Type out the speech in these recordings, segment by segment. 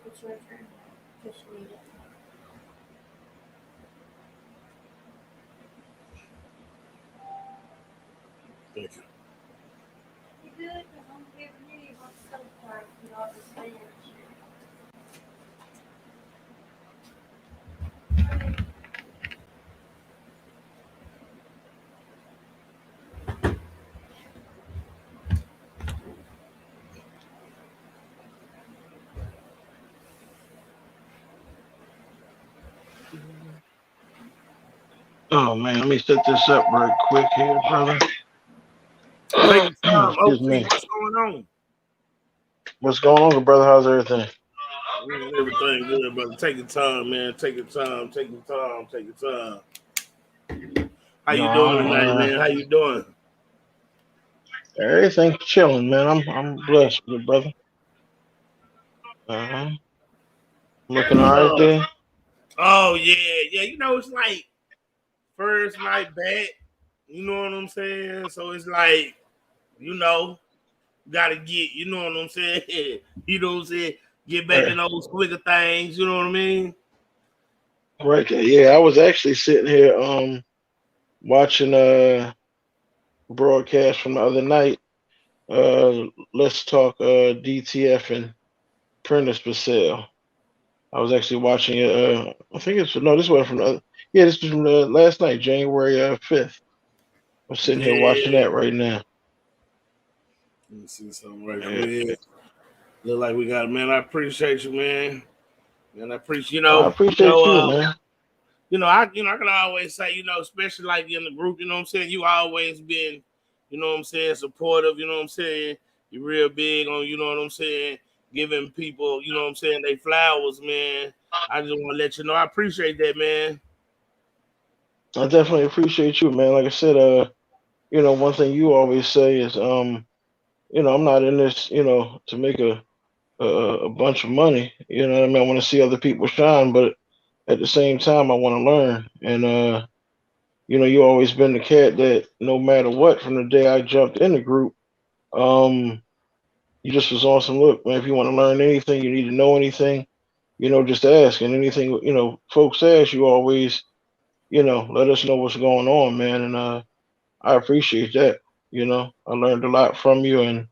It's your turn. Just read it. Thank you. You good? Because I'm giving you what's so far. You all just say it. Oh man, let me set this up right quick here, brother. Take your time. Excuse OT, me. what's going on? What's going on, brother? How's everything? Man, everything good, brother. Take your time, man. Take your time. Take your time. Take your time. How No, you doing tonight, man? How you doing? everything chilling, man. I'm blessed, good brother. Uh-huh. Looking all right Uh, there. oh yeah, yeah. You know, it's like first night back. You know what I'm saying? So it's like, you know, gotta get. You know what I'm saying? You know what I'm saying? Get back Right, in those quicker things. You know what I mean? right there. Yeah, I was actually sitting here watching broadcast from the other night. Let's talk DTF and printers for sale. I was actually watching it. I think it's no, this one from yeah, this was from last night, January 5th. I'm sitting here watching Yeah. that right now. Let me see something right Yeah. quick. Look like we got, man. I appreciate you, man. And I appreciate, I appreciate you, man. I can always say, especially like in the group, you know what I'm saying. You always been, you know what I'm saying, supportive. You know what I'm saying. You're real big on, you know what I'm saying, giving people, you know what I'm saying, they flowers, man. I just want to let you know I appreciate that, man. I definitely appreciate you, man. Like I said, one thing you always say is, I'm not in this, to make a bunch of money. You know what I mean? I want to see other people shine, but at the same time, I want to learn. And you always been the cat that no matter what, from the day I jumped in the group, um, you just was on some look, man. If you want to learn anything, you need to know anything, just ask. And anything, folks ask, you always, let us know what's going on, man. And I appreciate that. I learned a lot from you, and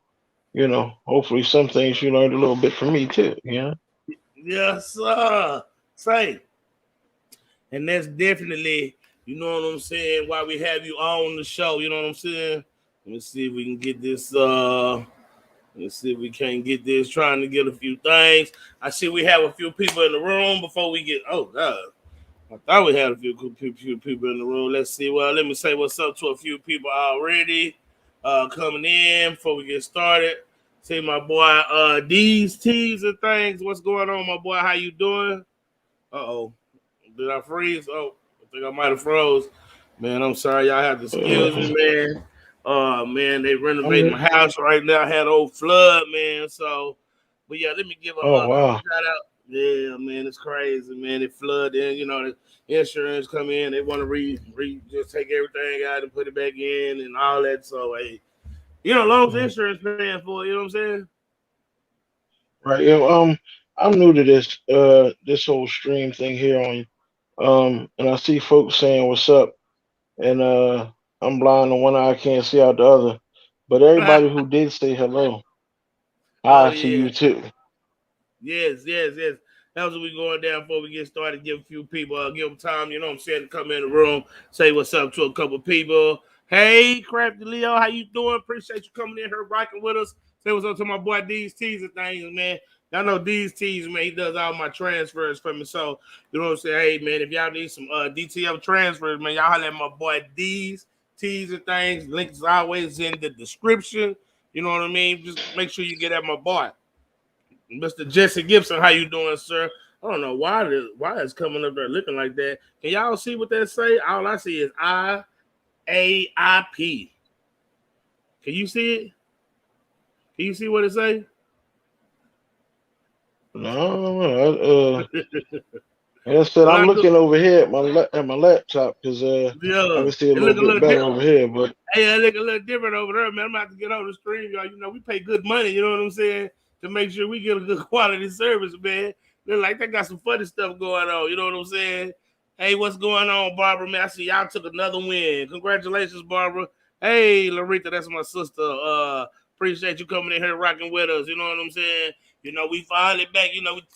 hopefully some things you learned a little bit from me too. Yes, sir. Say. And that's definitely, you know what I'm saying, why we have you on the show. You know what I'm saying? Let me see if we can get this. Let's see if we can get this. Trying to get a few things. I see we have a few people in the room before we get. Oh God, I thought we had a few people in the room. Let's see. Well, let me say what's up to a few people already coming in before we get started. See my boy, these teas and things. What's going on, my boy? How you doing? Uh-oh. Did I freeze? Oh, I think I might have froze. Man, I'm sorry. Y'all have to excuse me, man. Man, they renovating my house right now. I had an old flood, man. So, but yeah, let me give Oh a wow. shout out. Yeah, man, it's crazy, man. It flood in, the insurance come in. They want to just take everything out and put it back in and all that. So, hey, as long as the insurance paying for it, you know what I'm saying? Right. I'm new to this whole stream thing here on and I see folks saying what's up, and I'm blind on one eye, I can't see out the other. But everybody who did say hello, Oh hi to yeah. you too. Yes, yes, yes. That's what we going down before we get started. Give a few people, give them time, you know what I'm saying, to come in the room, say what's up to a couple people. Hey, Crafty Leo, how you doing? Appreciate you coming in here, rocking with us. Say what's up to my boy D's Tees and things, man. Y'all know D's Tees, man. He does all my transfers for me. So, you know what I'm saying? Hey, man, if y'all need some DTF transfers, man, y'all holler at my boy D's Tees and things. Link is always in the description. You know what I mean? Just make sure you get at my boy. Mr. Jesse Gibson, how you doing, sir? I don't know why it's coming up there looking like that. Can y'all see what that say? All I see is IAIP. Can you see it? Can you see what it say? No, like I said, When I'm I do, looking over here at my laptop because I yeah, can see a it little look a bit little better different. over here. But Hey, it look a little different over there, man. I'm about to get on the stream, y'all. We pay good money. You know what I'm saying? to make sure we get a good quality service, man. They're like they got some funny stuff going on. You know what I'm saying? Hey, what's going on, Barbara? Man, I see y'all took another win. Congratulations, Barbara. Hey, Larita, that's my sister. Appreciate you coming in here rocking with us. You know what I'm saying? We finally back.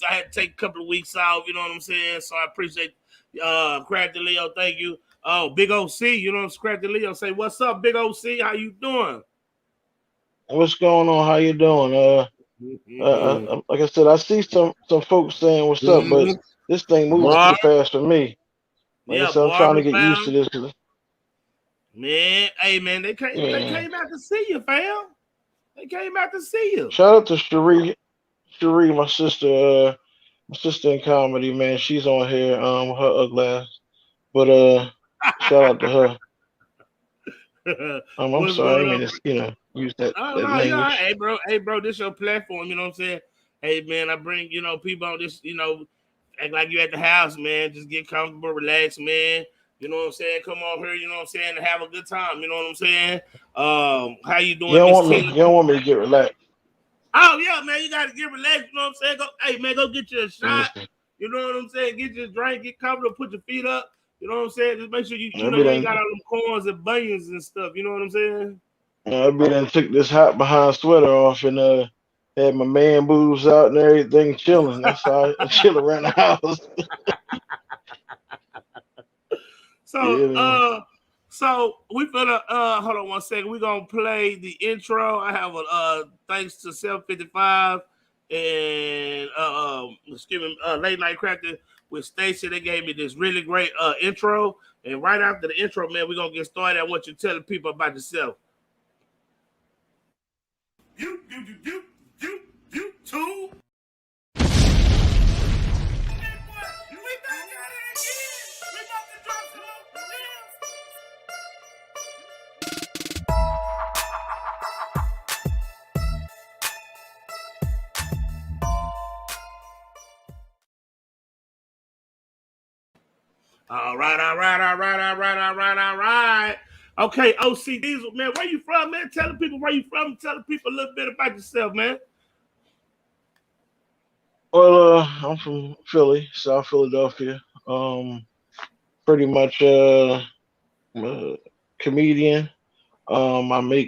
I had to take a couple of weeks off. You know what I'm saying? So I appreciate Crafty Leo. Thank you. Oh, Big OC. Crafty Leo say, "What's up, Big OC? How you doing?" What's going on? How you doing? Like I said, I see some folks saying what's up, but Mm-hmm. this thing moving too Bar- fast for me. Like I yeah, said, I'm trying Barbara to get used to found. this. Cause, Man, hey man, they yeah. came out to see you, fam. They came out to see you. Shout out to Cherie, my sister in comedy, man. She's on here, her ugly ass. But shout out to her. I'm What's sorry, I going mean on? it's use Oh that no, yeah. language. Hey bro, this your platform, you know what I'm saying? Hey man, I bring, people on this, act like you at the house, man. Just get comfortable, relax, man. You know what I'm saying? Come on here, you know what I'm saying, and have a good time, you know what I'm saying? How you doing, Miss Tina? You don't want me to get relaxed. Oh yeah, man, you gotta get relaxed, you know what I'm saying? Hey man, go get you a shot. Listen, You know what I'm saying? Get you a drink, get comfortable, put your feet up. You know what I'm saying? Just make sure you I you know be you ain't got done, all them corns and bunions and stuff. You know what I'm saying? I be done took this hot behind sweater off and had my man boobs out and everything chilling. That's how I chill around the house. So, You know. we finna hold on one second. We're gonna play the intro. I have a thanks to 755 and excuse me, late night crafting with Stacy. They gave me this really great intro. And right after the intro, man, we're gonna get started. I want you telling people about yourself. You too. All right, all right, all right, all right, all right, all right. Okay, OC Diesel, man, where you from, man? Tell the people where you from. Tell the people a little bit about yourself, man. Well, I'm from Philly, South Philadelphia. Um, Pretty much I'm a comedian. I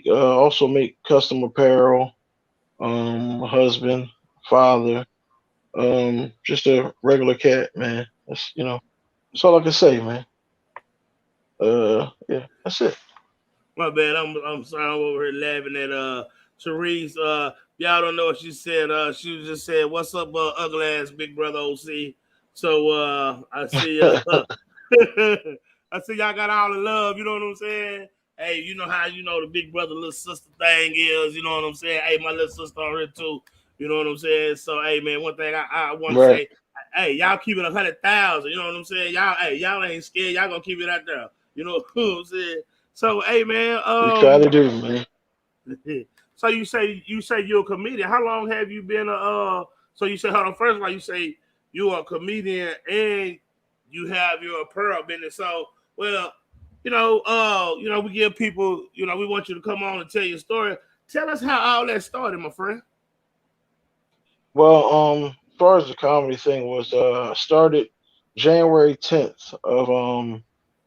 also make custom apparel. A husband, father. Just a regular cat, man. That's all I can say, man. Yeah, that's it. My bad. I'm sorry. I'm over here laughing at Therese. Y'all don't know what she said. She just said, "What's up, ugly ass big brother OC?" So I see. I see y'all got all the love. You know what I'm saying? Hey, you know how the big brother little sister thing is. You know what I'm saying? Hey, my little sister on here too. You know what I'm saying? So hey, man, one thing I want to Right. say, hey, y'all keep it 100,000. You know what I'm saying? Y'all ain't scared. Y'all gonna keep it out there. You know what I'm saying? So hey man, We try to do, man. so you say you're a comedian. How long have you been so you say hold on, first of all, you say you're a comedian and you have your apparel business. So well, we give people, we want you to come on and tell your story. Tell us how all that started, my friend. Well, as far as the comedy thing was, I started January 10th of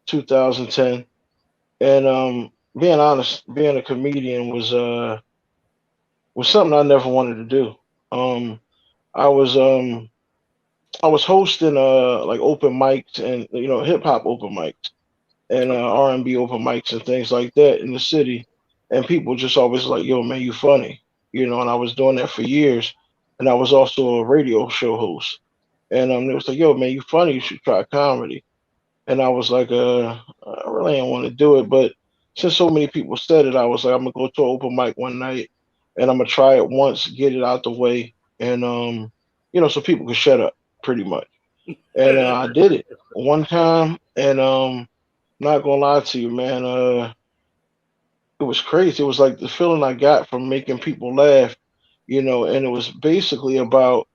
2010, and being honest, being a comedian was something I never wanted to do. Um, I was um I was hosting like open mics and hip hop open mics and Okay. R&B open mics and things like that in the city, and people just always like, "Yo, man, you funny," And I was doing that for years, and I was also a radio show host, and it was like, "Yo, man, you funny, you should try comedy," and I was like, I really didn't want to do it, but since so many people said it, I was like, I'm gonna go to an open mic one night, and I'm gonna try it once, get it out the way, and so people could shut up, pretty much. And I did it one time, and not gonna lie to you, man. It was crazy. It was like the feeling I got from making people laugh, and it was basically about,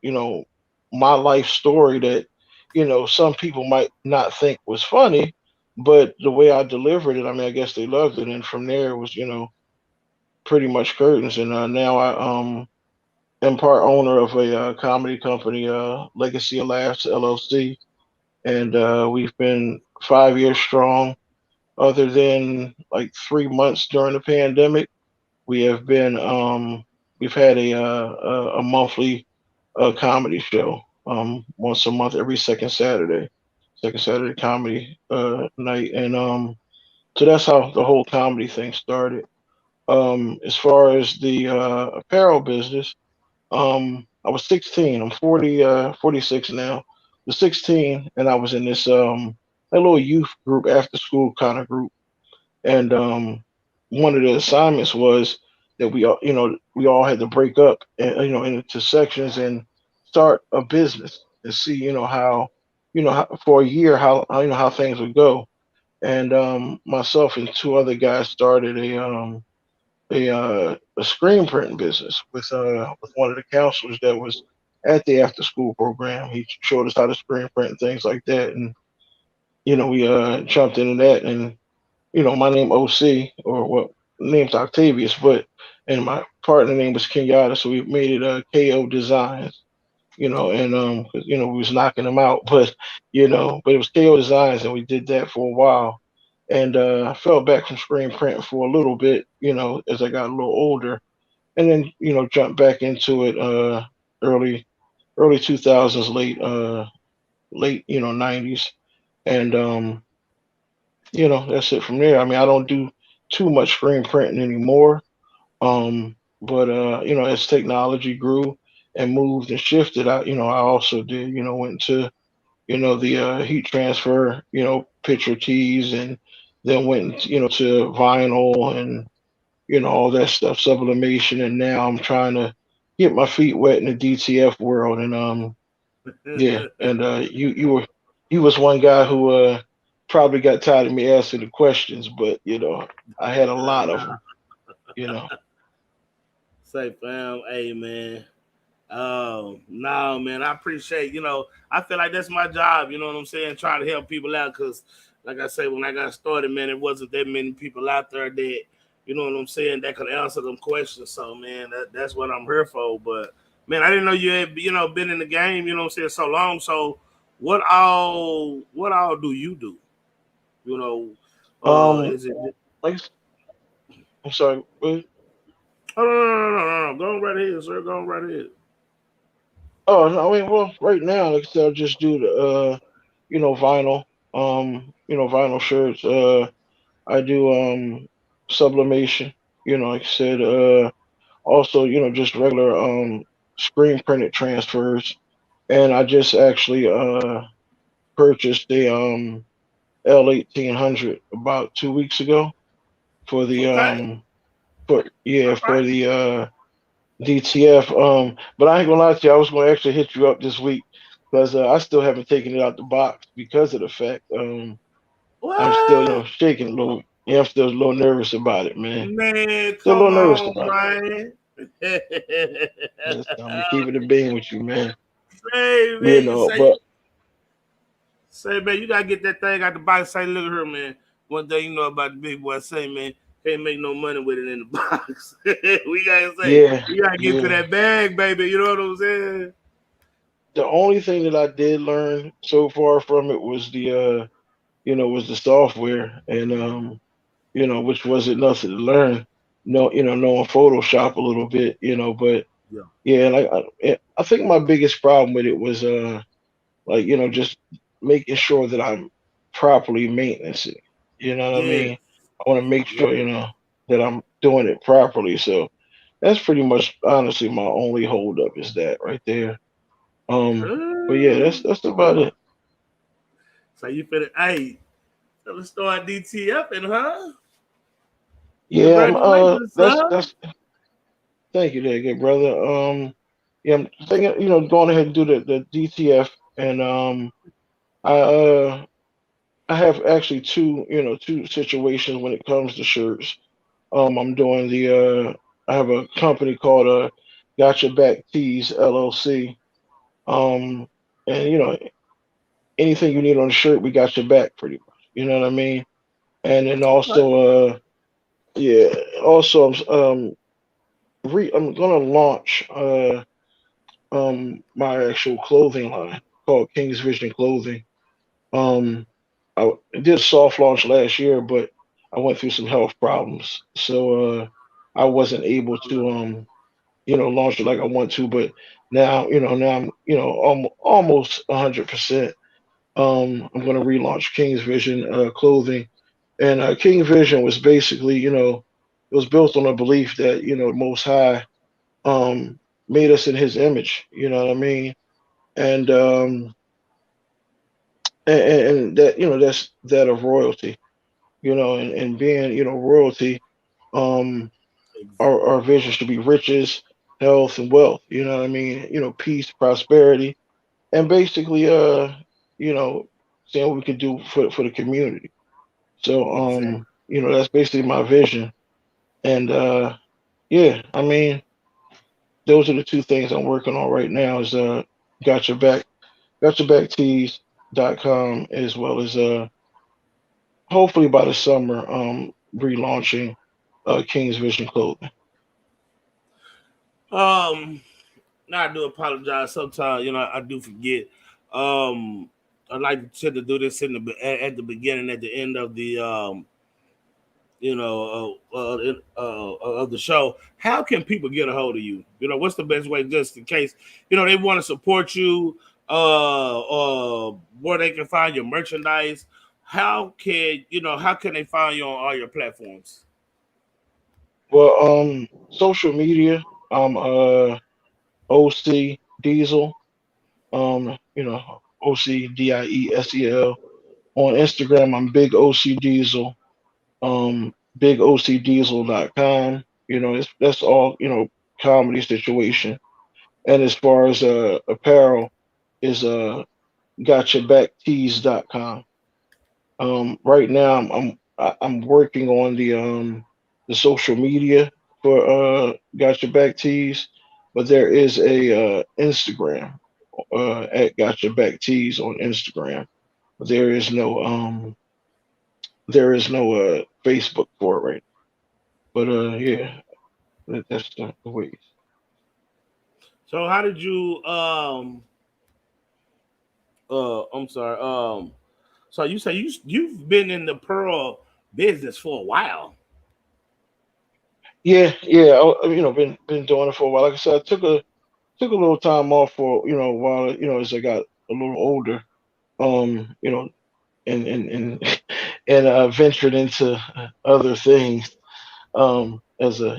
my life story that, some people might not think was funny, but the way I delivered it, I mean, I guess they loved it. And from there, it was, pretty much curtains. And now I am part owner of a comedy company, Legacy of Laughs LLC, and we've been 5 years strong. Other than like 3 months during the pandemic, we have been we've had a monthly comedy show once a month, every second Saturday comedy night, and so that's how the whole comedy thing started. As far as the apparel business, I was 16. I'm 40, 46 now. I was 16, and I was in this a little youth group, after school kind of group, and one of the assignments was that we all had to break up, into sections and start a business and see, how, for a year, how things would go. And myself and two other guys started a screen printing business with one of the counselors that was at the after school program. He showed us how to screen print and things like that, and we jumped into that. And my name OC, or what name's Octavius, but and my partner name was Kenyatta, so we made it KO Designs. And 'cause, we was knocking them out, but it was KO Designs, and we did that for a while. And I fell back from screen printing for a little bit, as I got a little older, and then jumped back into it early early 2000s, late 90s, and that's it from there. I mean, I don't do too much screen printing anymore. But as technology grew and moved and shifted, I also did, went to, the heat transfer, picture tees, and then went, to vinyl and, all that stuff, sublimation. And now I'm trying to get my feet wet in the DTF world. And yeah, and you was one guy who probably got tired of me asking the questions, but I had a lot of them. You know. Say, fam, hey man. Oh no, man! I appreciate. I feel like that's my job. You know what I'm saying? Trying to help people out, because, like I say, when I got started, man, it wasn't that many people out there that, you know what I'm saying, that could answer them questions. So, man, that's what I'm here for. But, man, I didn't know you had, been in the game. You know what I'm saying, so long. So, what all do you do? You know, Um, is it? like I'm sorry. Oh, no. Go on right ahead, sir. Go on right ahead. Oh, no, I mean, well, right now, like I said, I just do the vinyl, vinyl shirts. I do sublimation. Like I said, also, just regular screen printed transfers. And I just actually purchased a L 1800 about 2 weeks ago for the Okay. for All the DTF. But I ain't gonna lie to you, I was gonna actually hit you up this week because I still haven't taken it out the box because of the fact I'm still What? shaking a little. Yeah, I'm still a little nervous about it, man. Man, Still a come little nervous on, about it. man. Yes, I'm gonna keep it a being with you, man. say, You man, know, say, but say, man, you gotta get that thing out the box. Say, look at her, man. One thing you know about the big boy, say, man, can't make no money with it in the box. We gotta say, yeah, you gotta get to yeah. that bag, baby. You know what I'm saying? The only thing that I did learn so far from it was was the software, and which wasn't nothing to learn. No, knowing Photoshop a little bit, but Yeah. yeah, like I think my biggest problem with it was like just making sure that I'm properly maintaining it. You know what I Yes. mean? I want to make Yeah. sure that I'm doing it properly. So that's pretty much honestly my only holdup is that right there. But yeah, Uh, that's about it. so you finna, hey, let's start DTF and huh? Yeah, Congratulations, son. that's thank you there, good brother. Yeah, I'm thinking, going ahead and do the DTF, and I I have actually two situations when it comes to shirts. I'm doing I have a company called Gotcha Back Tees LLC. Um, and anything you need on a shirt, we got your back pretty much. You know what I mean? And then Okay. also, yeah, also I'm gonna launch my actual clothing line called King's Vision Clothing. Um, I did a soft launch last year, but I went through some health problems, so I wasn't able to launch it like I want to. But now now I'm almost 100%. I'm going to relaunch King's Vision clothing, and King Vision was basically it was built on a belief that the Most High um made us in His image. You know what I mean? And and that that's that of royalty. And being royalty, um, our vision should be riches, health, and wealth. You know what I mean? Peace, prosperity, and basically, you know, seeing what we can do for the community. So, Exactly. that's basically my vision. And yeah, I mean, those are the two things I'm working on right now. Is got your back, gotyourbacktees.com, as well as hopefully by the summer, relaunching King's Vision Clothing. Um, Now I do apologize. Sometimes I do forget. Um, I like to do this at the beginning, at the end of the of the show. How can people get a hold of you? What's the best way, just in case they want to support you, where they can find your merchandise. How can they find you on all your platforms? Well, social media, OC Diesel, OCDIESEL. On Instagram, I'm Big OC Diesel, bigocdiesel.com. That's all, comedy situation. And as far as apparel is gotchabacktees.com. Right now I'm working on the social media for Gotcha Back Tees, but there is a Instagram at Gotcha Back Tees on Instagram. But there is no Facebook for it right now. But yeah, that's the way. So how did you I'm sorry. So you say you've been in the pearl business for a while. Yeah, yeah. Been doing it for a while. Like I said, I took a little time off for a while. As I got a little older. And ventured into other things as a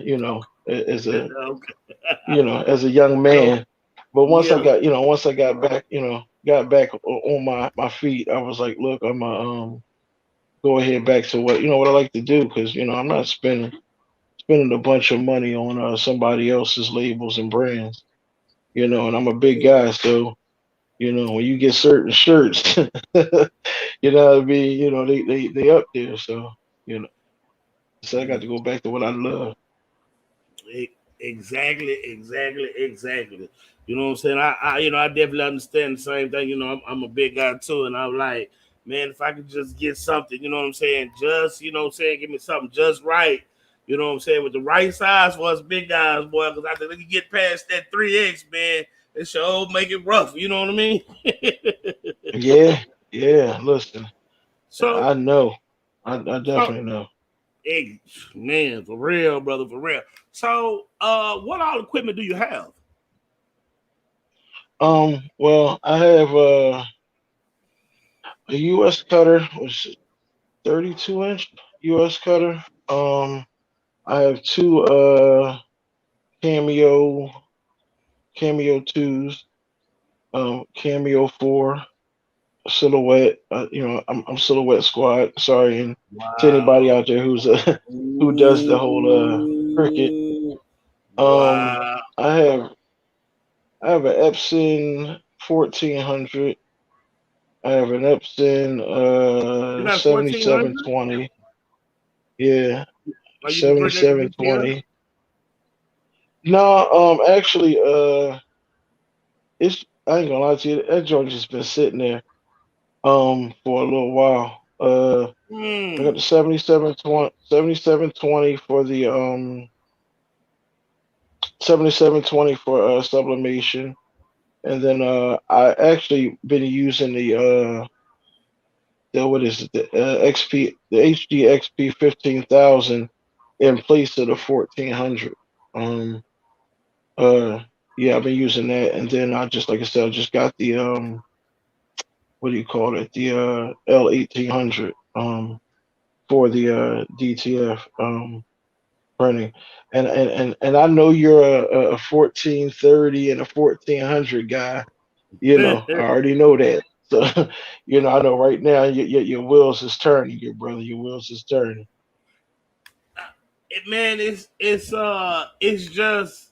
Okay. as a young So man. But yeah, once I got back on my feet, I was like, look, I'm gonna go ahead back to what I like to do, because I'm not spending a bunch of money on somebody else's labels and brands. And I'm a big guy, so when you get certain shirts, what I mean, they up there, so you know. So I got to go back to what I love. exactly, exactly, exactly. You know what I'm saying? I definitely understand the same thing. I'm a big guy too, and I'm like, man, if I could just get something, you know what I'm saying? Just, give me something just right. You know what I'm saying? With the right size for us big guys, boy, because I think we can get past that 3X, man. It sure make it rough. You know what I mean? Yeah, yeah. Listen, so, I know. I so, definitely know. man, for real, brother, for real. So, what all equipment do you have? Well, I have a US cutter, which is 32-inch US cutter. I have two cameo cameo twos, cameo four, silhouette. I'm silhouette squad. Sorry, and to anybody Wow. out there who does the whole cricket. Ooh. Um, Wow. I have I have an Epson 1400. I have an Epson You got 1400? 7720. Yeah, Are you converting that to 7720. BTL? No, actually, it's I ain't gonna lie to you. That joint just been sitting there for a little while. I got Hmm. the 7720 for the 7720 for sublimation, and then I actually been using the what is it, the XP, the HD XP 15,000 in place of the 1400. Um, uh, yeah, I've been using that, and then I just like I said, I just got the what do you call it, the L 1800 for the DTF printing, and I know you're a 1430 and a 1400 guy. You know, I already know that. So, I know right now your wheels is turning, your brother. Your wheels is turning. Man, it's just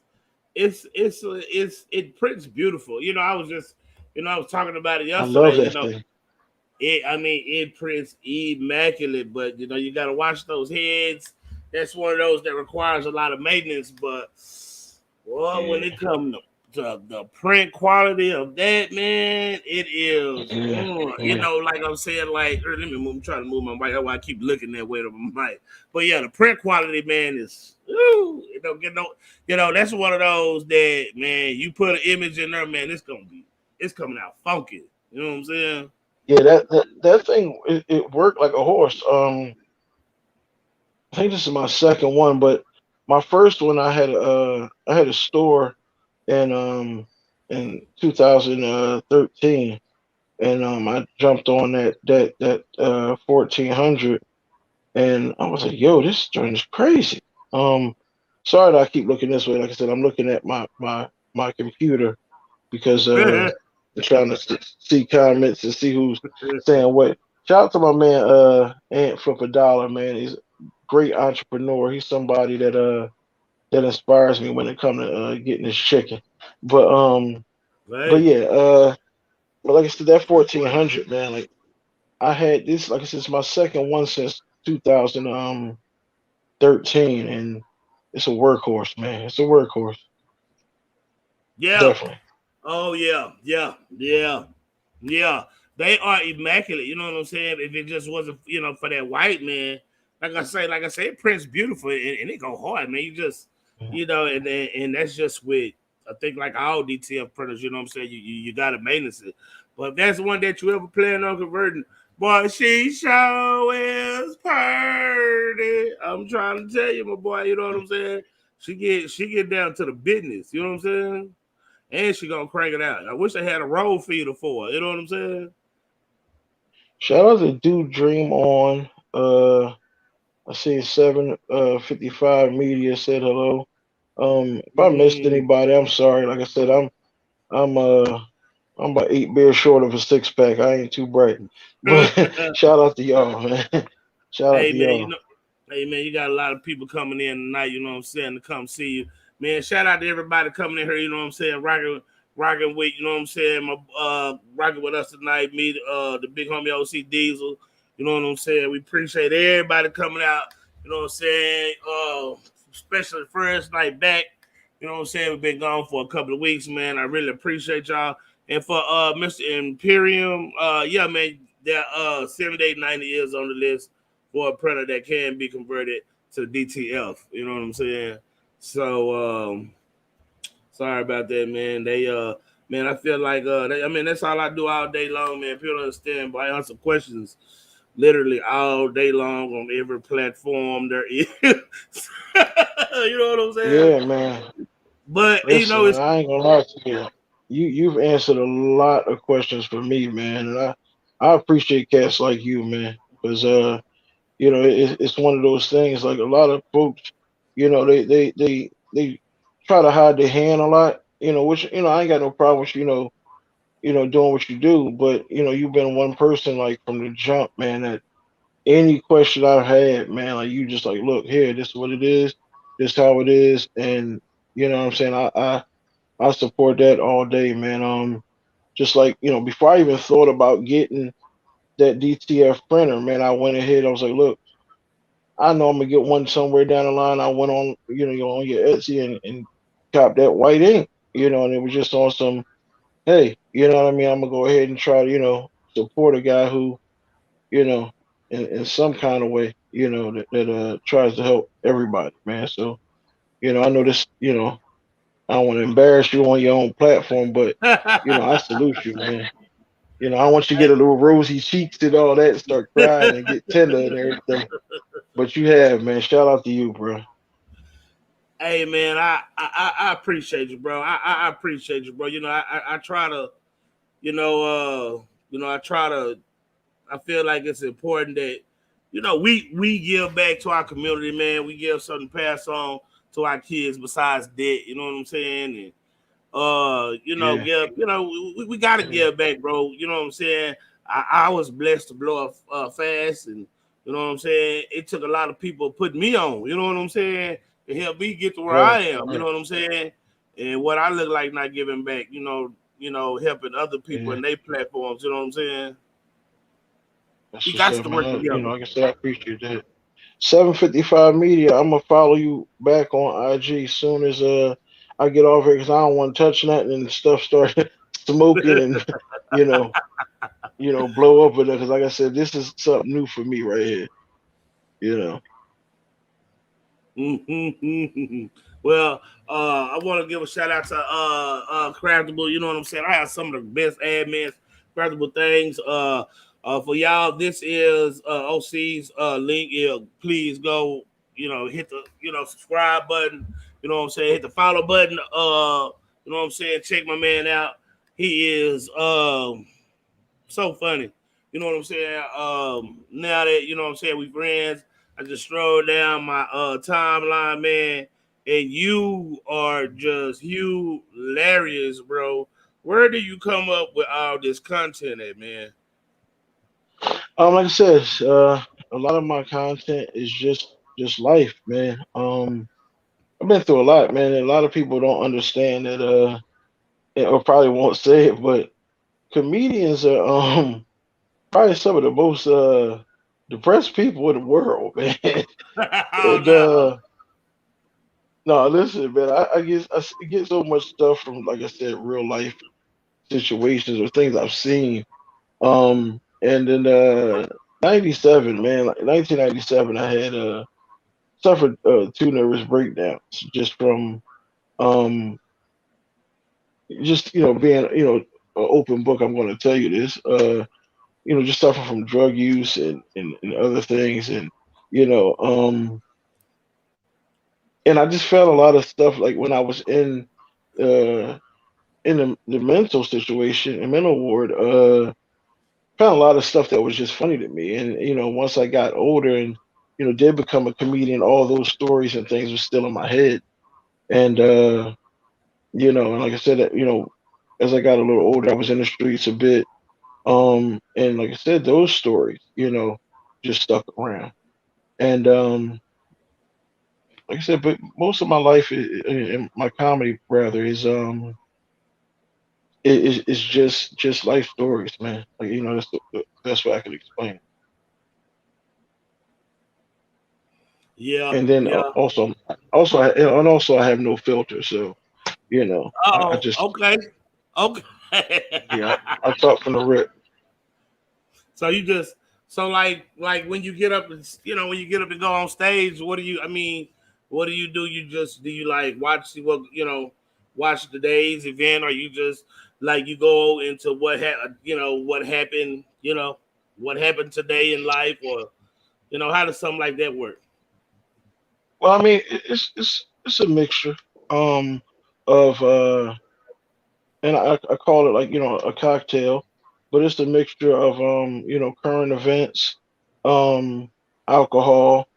it prints beautiful. I was just I was talking about it I love yesterday. that thing. It prints immaculate, but you got to watch those heads. That's one of those that requires a lot of maintenance. But well, when Yeah, it comes to the print quality of that, man, it is. yeah, yeah, Like I'm saying, like let me move. I'm trying to move my mic. That's why I keep looking that way to my mic. But yeah, the print quality, man, is. Ooh, it don't get no. That's one of those that man, you put an image in there, man, it's coming out funky. You know what I'm saying? yeah. That thing it worked like a horse. I think this is my second one, but my first one I had a store in in 2013, and I jumped on that 1400, and I was like, yo, this joint is crazy. Um, Sorry that I keep looking this way. Like I said, I'm looking at my computer because I'm trying to see comments and see who's saying what. Shout out to my man Ant Flip a Dollar, man. He's a great entrepreneur. He's somebody that inspires me when it comes to getting his chicken. But but Right. yeah, but like I said, that 1400, man, like I had this, like I said, it's my second one since 2013, and it's a workhorse, man. It's a workhorse, Yeah. definitely. Oh yeah. Yeah. Yeah. Yeah. They are immaculate. You know what I'm saying? If it just wasn't, for that white man, like I say, it prints beautiful and it go hard, man. You just, Yeah. and that's just with I think like all DTF printers. You know what I'm saying? You gotta maintenance it. But if that's the one that you ever plan on converting, boy, she sure is pretty. I'm trying to tell you, my boy. You know what I'm saying? She get down to the business. You know what I'm saying? And she gonna crank it out. I wish they had a roll feeder for her. You know what I'm saying? Shout out to Do Dream on. I see 755 Media said hello. If I missed Mm. anybody, I'm sorry. Like I said, I'm I'm about 8 beers short of a six pack. I ain't too bright, but shout out to y'all, man. Shout out Hey to man, y'all. hey man, you got a lot of people coming in tonight. You know what I'm saying, to come see you, man. Shout out to everybody coming in here. You know what I'm saying, rocking with. You know what I'm saying, my rocking with us tonight. Me, the big homie OC Diesel. You know what I'm saying. We appreciate everybody coming out. You know what I'm saying. Especially the first night back. You know what I'm saying. We've been gone for a couple of weeks, man. I really appreciate y'all. And for Mr. Imperium, yeah, man, there are 78, 90 years on the list for a printer that can be converted to DTF. You know what I'm saying? So sorry about that, man. Man, I feel like I mean that's all I do all day long, man. People don't understand, but I answer questions literally all day long on every platform there is. You know what I'm saying? Yeah, man. But Listen, man, it's I ain't gonna lie to you. You've answered a lot of questions for me, man, and I appreciate cats like you, man, because it's one of those things. Like a lot of folks, they try to hide their hand a lot, which I ain't got no problem with doing what you do, but you've been one person like from the jump, man. That any question I've had, man, like you just like, look here, this is what it is, this how it is, and you know what I'm saying. I support that all day, man. Just like before I even thought about getting that DTF printer, man, I went ahead. I was like, look, I know I'm gonna get one somewhere down the line. I went on, on your Etsy and copped that white ink, and it was just on some, hey, you know what I mean? I'm gonna go ahead and try to, support a guy who, you know, in some kind of way, that tries to help everybody, man. So, I know this, I don't want to embarrass you on your own platform, but I salute you, man. I don't want you to get a little rosy cheeks and all that, and start crying and get tender and everything. But you have, man. Shout out to you, bro. Hey man, I appreciate you, bro. I appreciate you, bro. I try to, I try to. I feel like it's important that, we give back to our community, man. We give something to pass on to our kids besides debt. You know what I'm saying? And Yeah, give, we got to yeah. give back, bro. You know what I'm saying? I was blessed to blow up fast, and you know what I'm saying. It took a lot of people putting me on. You know what I'm saying, to help me get to where I Right, am. You know right. what I'm saying, and what I look like not giving back. Helping other people Yeah, in their platforms. You know what I'm saying. that's We what's got up, to work man. together. Like I said, I appreciate that. 755 Media. I'm gonna follow you back on IG soon as I get off here because I don't want to touch nothing and stuff start smoking and you know blow up with it. Because like I said, this is something new for me right here. You know. Well, I want to give a shout out to Craftable. You know what I'm saying? I have some of the best admins, Craftable things. For y'all, this is OC's link. Yeah, please go. Hit the subscribe button. You know what I'm saying? Hit the follow button. You know what I'm saying? Check my man out. He is so funny. You know what I'm saying? Now that you know what I'm saying, we friends. I just strolled down my timeline, man, and you are just hilarious, bro. Where do you come up with all this content at, man? Like I said, a lot of my content is just life, man. I've been through a lot, man. And a lot of people don't understand that. Or probably won't say it, but comedians are probably some of the most depressed people in the world, man. Oh And no. no, listen, man, I get so much stuff from, like I said, real life situations or things I've seen. And then 97, man, like 1997, I had suffered two nervous breakdowns just from um just being an open book. I'm going to tell you this. Just suffering from drug use and other things, and you know, um, and I just felt a lot of stuff like when I was uh in the mental situation and mental ward. Found a lot of stuff that was just funny to me, and once I got older and did become a comedian, all those stories and things were still in my head, and and like I said, as I got a little older, I was in the streets a bit. And like I said, those stories, just stuck around. And like I said, but most of my life, in my comedy rather, is just life stories, man. Like that's the best way I can explain it. Yeah, And then yeah. and also I have no filter, so I Oh, just okay, okay. yeah, I talk from the rip. So you just like when you get up and when you get up and go on stage, what do you? I mean, what do you do? You just do you like watch what watch the day's event, or you just like you go into what happened, what happened today in life, or how does something like that work? Well, I mean, it's a mixture um of and I call it like a cocktail, but it's a mixture of current events, um alcohol,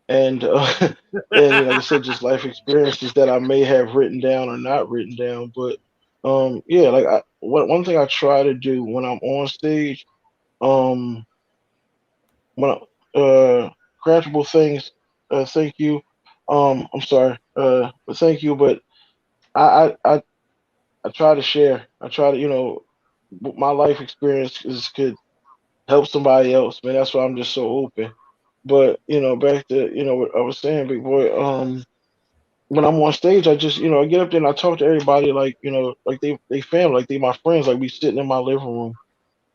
and and like I said, just life experiences that I may have written down or not written down. But yeah, like one thing I try to do when I'm on stage, um when craftable things, thank you. I'm sorry, but thank you, but I try to share. I try to, my life experiences could help somebody else, man. That's why I'm just so open. But back to what I was saying, big boy. When I'm on stage, I just I get up there and I talk to everybody like like they family, like they my friends, like we sitting in my living room,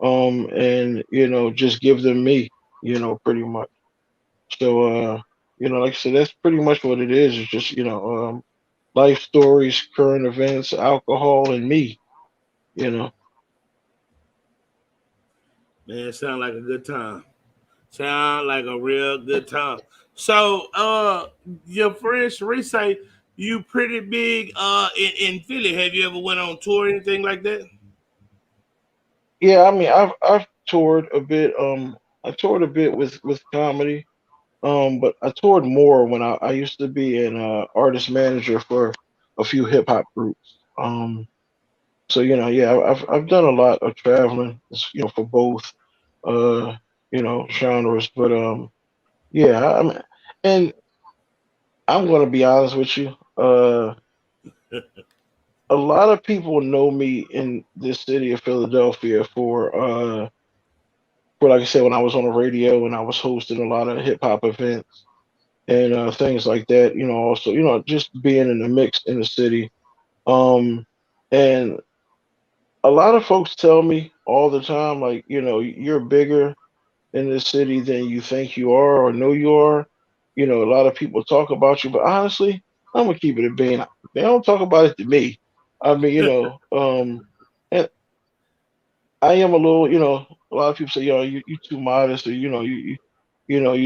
and just give them me, pretty much. So like I said, that's pretty much what it is. It's just life stories, current events, alcohol, and me. You know. Man, it sound like a good time. Sound like a real good time. So, your friend Sharice say you pretty big in Philly. Have you ever went on tour or anything like that? Yeah, I mean, I've toured a bit. I toured a bit with comedy. But I toured more when I used to be an artist manager for a few hip hop groups. So yeah, I've done a lot of traveling, for both, uh, genres. But yeah, and I'm gonna be honest with you. A lot of people know me in this city of Philadelphia for like I said, when I was on the radio and I was hosting a lot of hip hop events and things like that. Also, just being in the mix in the city. Um, and a lot of folks tell me all the time, like, you're bigger in this city than you think you are or know you are. A lot of people talk about you, but honestly, I'm gonna keep it a bean. They don't talk about it to me. I mean, and I am a little, a lot of people say, you too modest, or you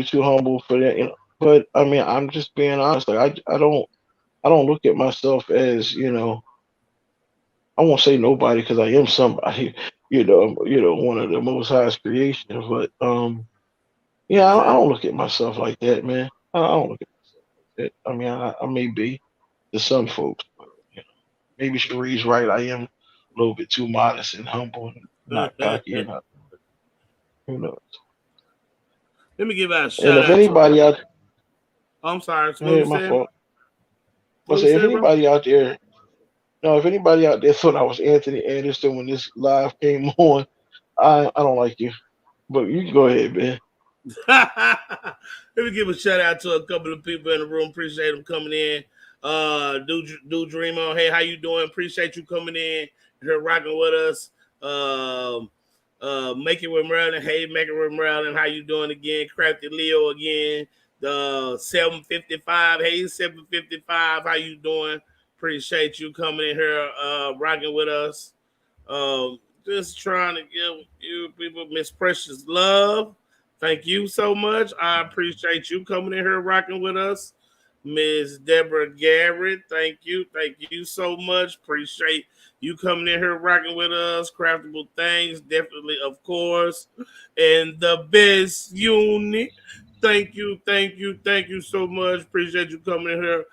too humble for that. But I mean, I'm just being honest. Like I don't look at myself as, I won't say nobody because I am somebody. One of the most highest creations. But yeah, I Exactly. don't look at myself like that, man. I don't look at myself like that. I mean, I may be to some folks, but maybe Cherie's right. I am a little bit too modest and humble and not cocky Let enough. Who knows? me give out a And shout if out to. anybody out, Oh, I'm sorry. go What we ahead, my said? fault. I What we say if said, bro? anybody out there, no, if anybody out there thought I was Anthony Anderson when this live came on, I don't like you. But you can go ahead, man. Let me give a shout out to a couple of people in the room. Appreciate them coming in. Do dream on. Hey, how you doing? Appreciate you coming in here rocking with us. Um, make it with Maryland. Hey, make it with Maryland. How you doing again? Crafty Leo again. The 755. Hey, 755. How you doing? Appreciate you coming in here, rocking with us. Just trying to give you people Miss Precious love. Thank you so much. I appreciate you coming in here rocking with us. Miss Deborah Garrett, thank you. Thank you so much. Appreciate you coming in here rocking with us. Craftable things, definitely, of course. And the best unit. Thank you, thank you, thank you so much. Appreciate you coming in here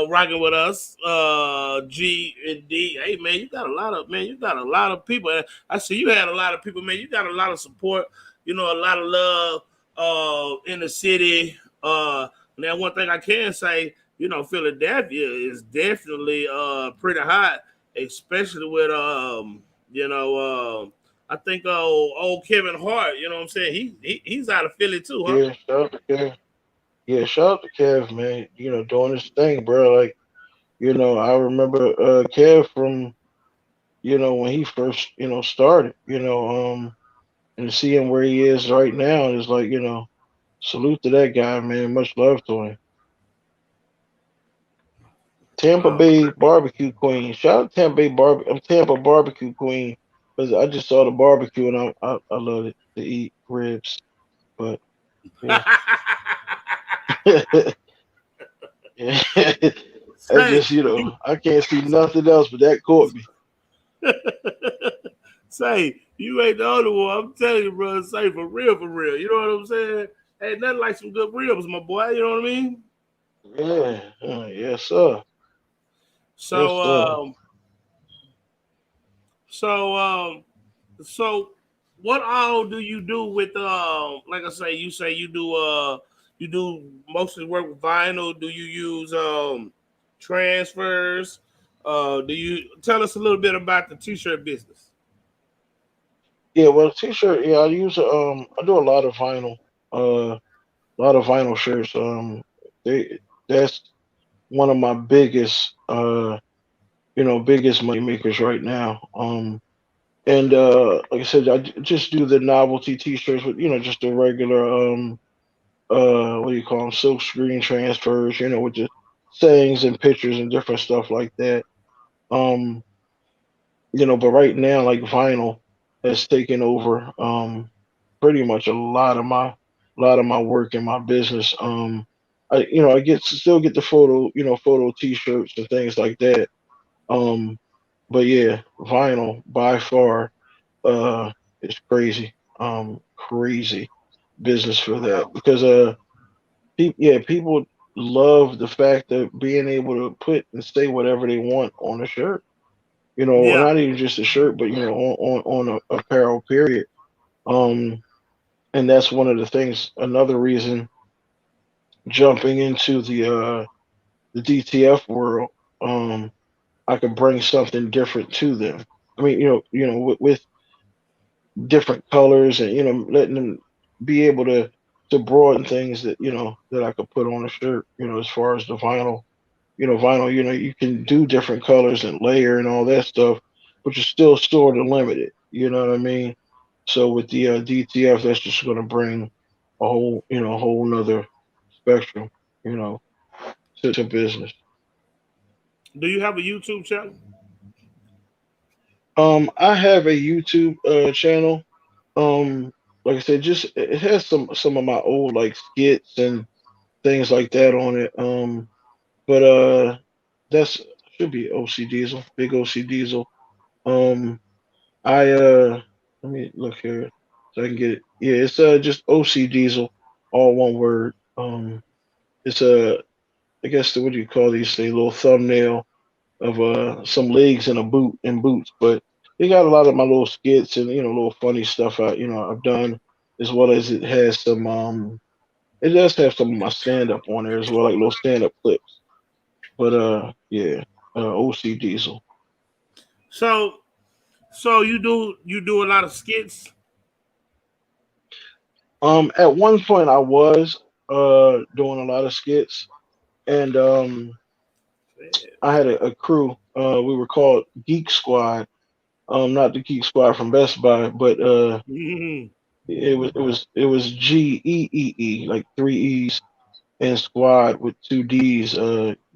rocking with us. G and D. Hey man, you got a lot of people. I see you had a lot of people, man. You got a lot of support, a lot of love in the city. Now one thing I can say, Philadelphia is definitely pretty hot, especially with I think old Kevin Hart, you know what I'm saying? He's out of Philly too, huh? Yeah, shout out to Kev. Yeah, shout out to Kev, man. Doing his thing, bro. Like, I remember Kev from, when he first, started, and to see him where he is right now is like, salute to that guy, man. Much love to him. Tampa Oh. Bay barbecue queen. Shout out Tampa Bay I'm Tampa barbecue queen because I just saw the barbecue and I love it to eat ribs. But yeah, yeah. I Say just you I can't see nothing else, but that caught me. say you ain't the only one. I'm telling you, bro. Say for real, for real. You know what I'm saying? Ain't nothing like some good ribs, my boy. You know what I mean? Yeah, yes sir, yes So, sir. so, so, what all do you do with like I say, you say you do mostly work with vinyl. Do you use transfers? Do you tell us a little bit about the t-shirt business? Yeah, well, t-shirt. Yeah, I do a lot of vinyl. A lot of vinyl shirts. They that's one of my biggest money makers right now. And like I said, just do the novelty T-shirts with just the regular what do you call them, silk screen transfers, with the sayings and pictures and different stuff like that. Um, but right now, like vinyl has taken over pretty much a lot of my work and my business. I still get the photo T-shirts and things like that. Um, but yeah, vinyl by far is crazy. Crazy business for that because people love the fact of being able to put and say whatever they want on a shirt. Yeah. Not even just a shirt, but on a apparel. Period. Um, and that's one of the things. Another reason jumping into the DTF world, um, I could bring something different to them. I mean, with different colors and letting them be able to broaden things that I could put on a shirt. As far as the vinyl, you can do different colors and layer and all that stuff, but you're still sort of limited. You know what I mean? So with the DTF, that's just going to bring a whole nother spectrum, you know, to business. Do you have a YouTube channel? I have a YouTube channel. Um, like I said, just it has some of my old like skits and things like that on it. But that's should be OC Diesel, big OC Diesel. Um, I let me look here so I can get it. Yeah, it's just OC Diesel, all one word. It's I guess what do you call these? A little thumbnail of some legs in a boot and boots, but it got a lot of my little skits and little funny stuff I've done, as well as it has some it does have some of my stand up on there as well, like little stand up clips. But yeah, OC Diesel. So so you do a lot of skits? At one point I was doing a lot of skits, and I had a crew. We were called Geek Squad. Not the Geek Squad from Best Buy, but Mhm. it was GEEE, like three E's, and Squad with two D's.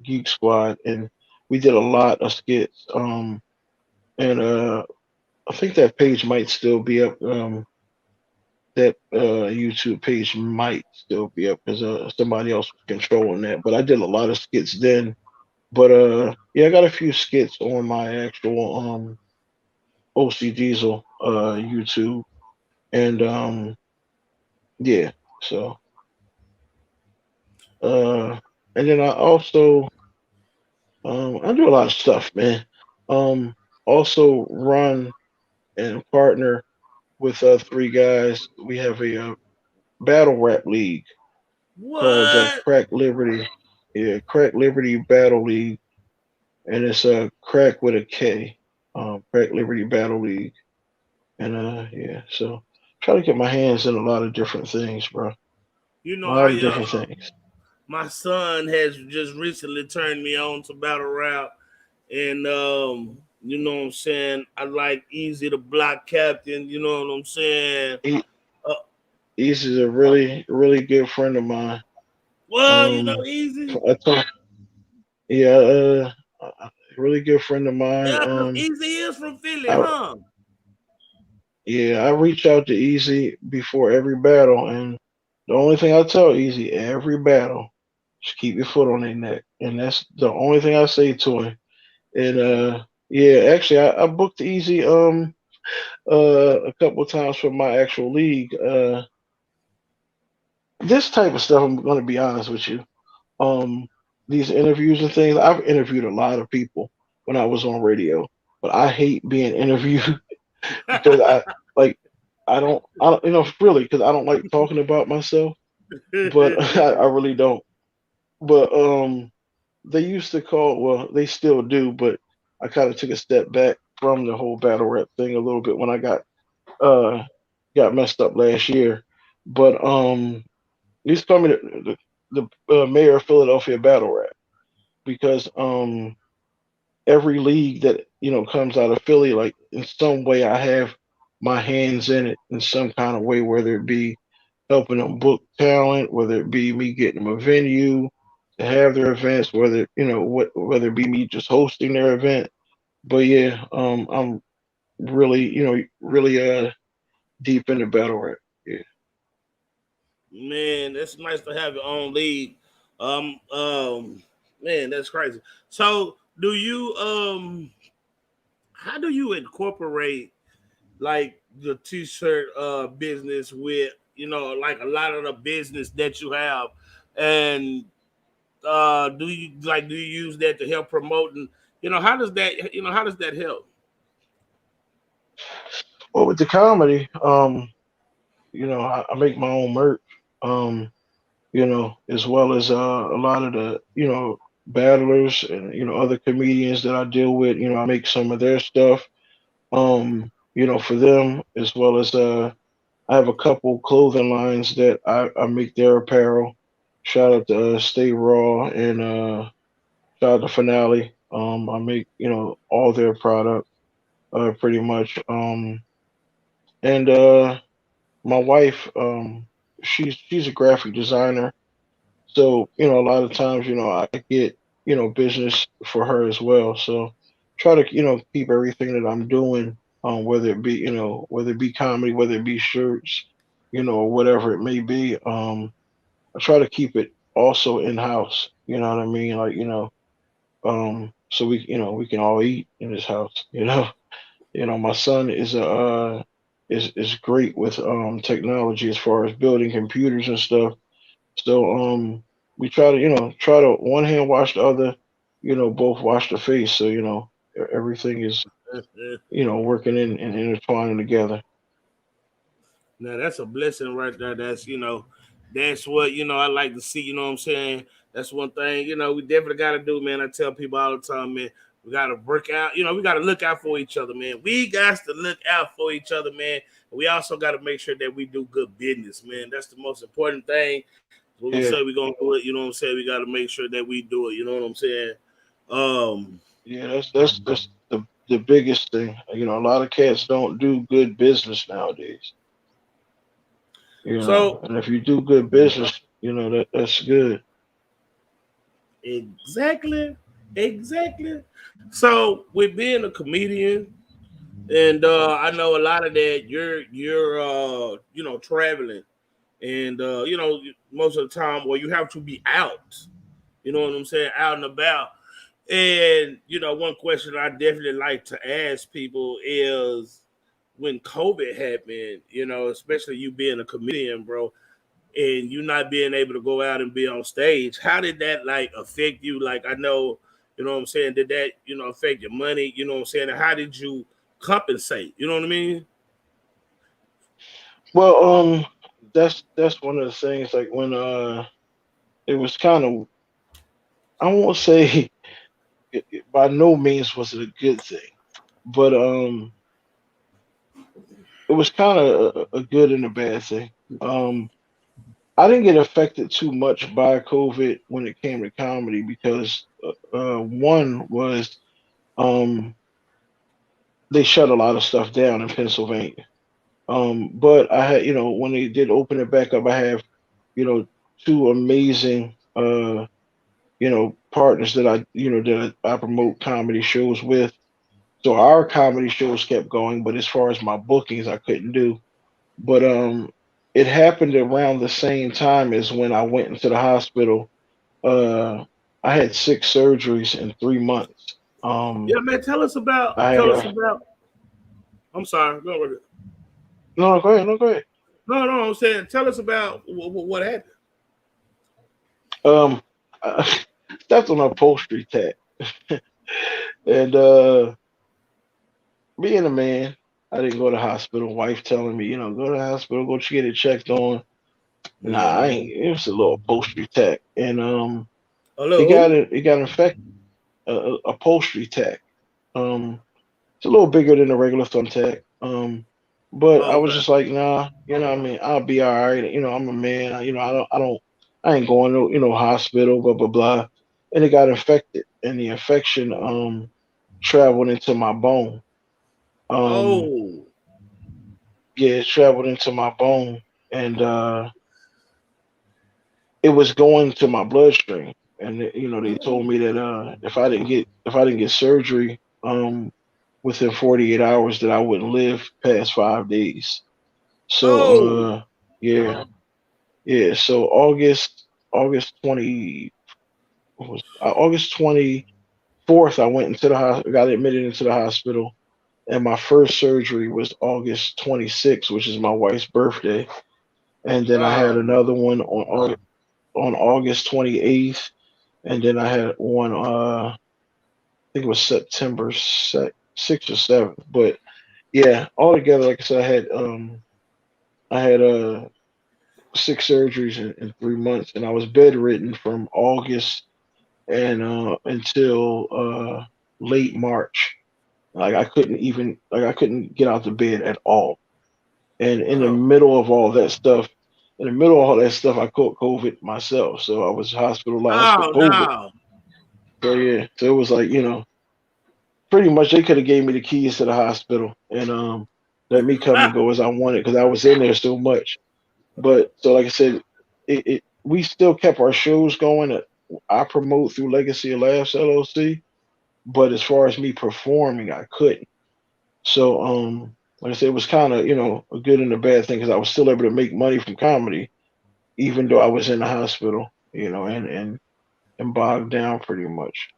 Geek Squad, and we did a lot of skits. And I think that page might still be up. That YouTube page might still be up because somebody else was controlling that. But I did a lot of skits then. But yeah, I got a few skits on my actual OC Diesel YouTube, and yeah. So uh, and then I also I do a lot of stuff, man. Um, Also run and partner with three guys. We have a battle rap league called What? Crack Liberty. Yeah, Crack Liberty Battle League, and it's Crack with a K. Crack Liberty Battle League, and yeah. So try to get my hands in a lot of different things, bro. You A know, lot of different things. my son has just recently turned me on to battle rap, and you know what I'm saying. I like Easy the Block Captain. You know what I'm saying. He Uh, He's a really really good friend of mine. well, you know Um, Easy. I talk, yeah, a really good friend of mine. Yeah, 'cause Easy is from Philly, I huh? Yeah, I reach out to Easy before every battle, and the only thing I tell Easy every battle, just keep your foot on their neck, and that's the only thing I say to him. And yeah, actually, I booked Easy a couple of times for my actual league. This type of stuff, I'm going to be honest with you. Um, these interviews and things, I've interviewed a lot of people when I was on radio, but I hate being interviewed because like I don't really because I don't like talking about myself, but I really don't. But they used to call, well, they still do, but I kind of took a step back from the whole battle rap thing a little bit when I uh got messed up last year. But they used to call me the mayor of Philadelphia battle rap because every league that comes out of Philly, like in some way, I have my hands in it in some kind of way, whether it be helping them book talent, whether it be me getting them a venue, to have their events, whether whether it be me just hosting their event. But yeah, I'm really really deep in the battle rap. Yeah. Man, it's nice to have your own league. Um, um, man, that's crazy. So, do you how do you incorporate like the t-shirt business with like a lot of the business that you have, and do you use that to help promote, and how does that help? Well, with the comedy, I make my own merch. Um, as well as a lot of the battlers and other comedians that I deal with. I make some of their stuff. For them, as well as I have a couple clothing lines that I make their apparel. Shout out to Stay Raw and shout out to Finale. I make all their product pretty much. And my wife, she's a graphic designer, so a lot of times I get business for her as well. So try to keep everything that I'm doing, whether it be whether it be comedy, whether it be shirts, or whatever it may be. I try to keep it also in house. You know what I mean? Like so we can all eat in this house. My son is a is great with technology as far as building computers and stuff. So we try to one hand wash the other, both wash the face. So everything is working in and intertwining together. Now that's a blessing right there. That's what I like to see. You know what I'm saying? That's one thing. We definitely got to do, man. I tell people all the time, man. We got to work out. We got to look out for each other, man. We got to look out for each other, man. We also got to make sure that we do good business, man. That's the most important thing. When we say Yeah, we're gonna do it, you know what I'm saying. We got to make sure that we do it. You know what I'm saying? Um. yeah, that's the biggest thing. A lot of cats don't do good business nowadays. So And if you do good business, that's good. exactly, exactly. So with being a comedian, and I know a lot of that you're traveling, and most of the time, well, you have to be out. You know what I'm saying, out and about. And one question I definitely like to ask people is when COVID happened, especially you being a comedian, bro, and you not being able to go out and be on stage, how did that like affect you? Like I know, what I'm saying, did that, affect your money? You know what I'm saying? And how did you compensate? You know what I mean? Well, that's one of the things. Like when it was kind of, I won't say by no means was it a good thing, but it was kind of a good and a bad thing. Um, I didn't get affected too much by COVID when it came to comedy because one was um, they shut a lot of stuff down in Pennsylvania. But I had, when they did open it back up, I have, two amazing, partners that I promote comedy shows with. So our comedy shows kept going, but as far as my bookings, I couldn't do. But it happened around the same time as when I went into the hospital. Uh, I had 6 surgeries in 3 months. Yeah, man. Tell us about. I had Tell us about. I'm sorry. Go ahead. no, no, go ahead, no, go ahead. No, no. I'm saying, tell us about what happened. Um, I stepped on an upholstery tag, and being a man, I didn't go to the hospital. Wife telling me, go to the hospital, go get it checked on. Nah, I Mm-hmm. ain't. It was a little upholstery tech, and Hello, who? it got infected. Upholstery tech. It's a little bigger than a regular thumbtack. But I Oh, was okay. just like, nah, what I mean, I'll be all right. I'm a man. I ain't going to, hospital, blah blah blah. And it got infected, and the infection traveled into my bone. Um, Oh, yeah, it traveled into my bone, and it was going to my bloodstream. and they told me that if I didn't get surgery within 48 hours that I wouldn't live past 5 days. So Oh, yeah, yeah. So August 20 what was August 24th, I went into the hospital, got admitted into the hospital, and my first surgery was August 26th, which is my wife's birthday, and then I had oh, another one on August 28th, and then I had one I think it was September 6th or 7th. But yeah, altogether, like I said, I had 6 surgeries in 3 months, and I was bedridden from August and until late March. I couldn't get out of bed at all. And in the oh, middle of all that stuff, in the middle of all that stuff, I caught COVID myself. So I was hospitalized for oh COVID. no. So yeah, so it was like, pretty much they could have gave me the keys to the hospital and let me come and go as I wanted because I was in there so much. But so like I said, we still kept our shows going. I promote through Legacy of Laughs LLC, but as far as me performing, I couldn't. So like I said, it was kind of a good and a bad thing because I was still able to make money from comedy even though I was in the hospital, and bogged down pretty much.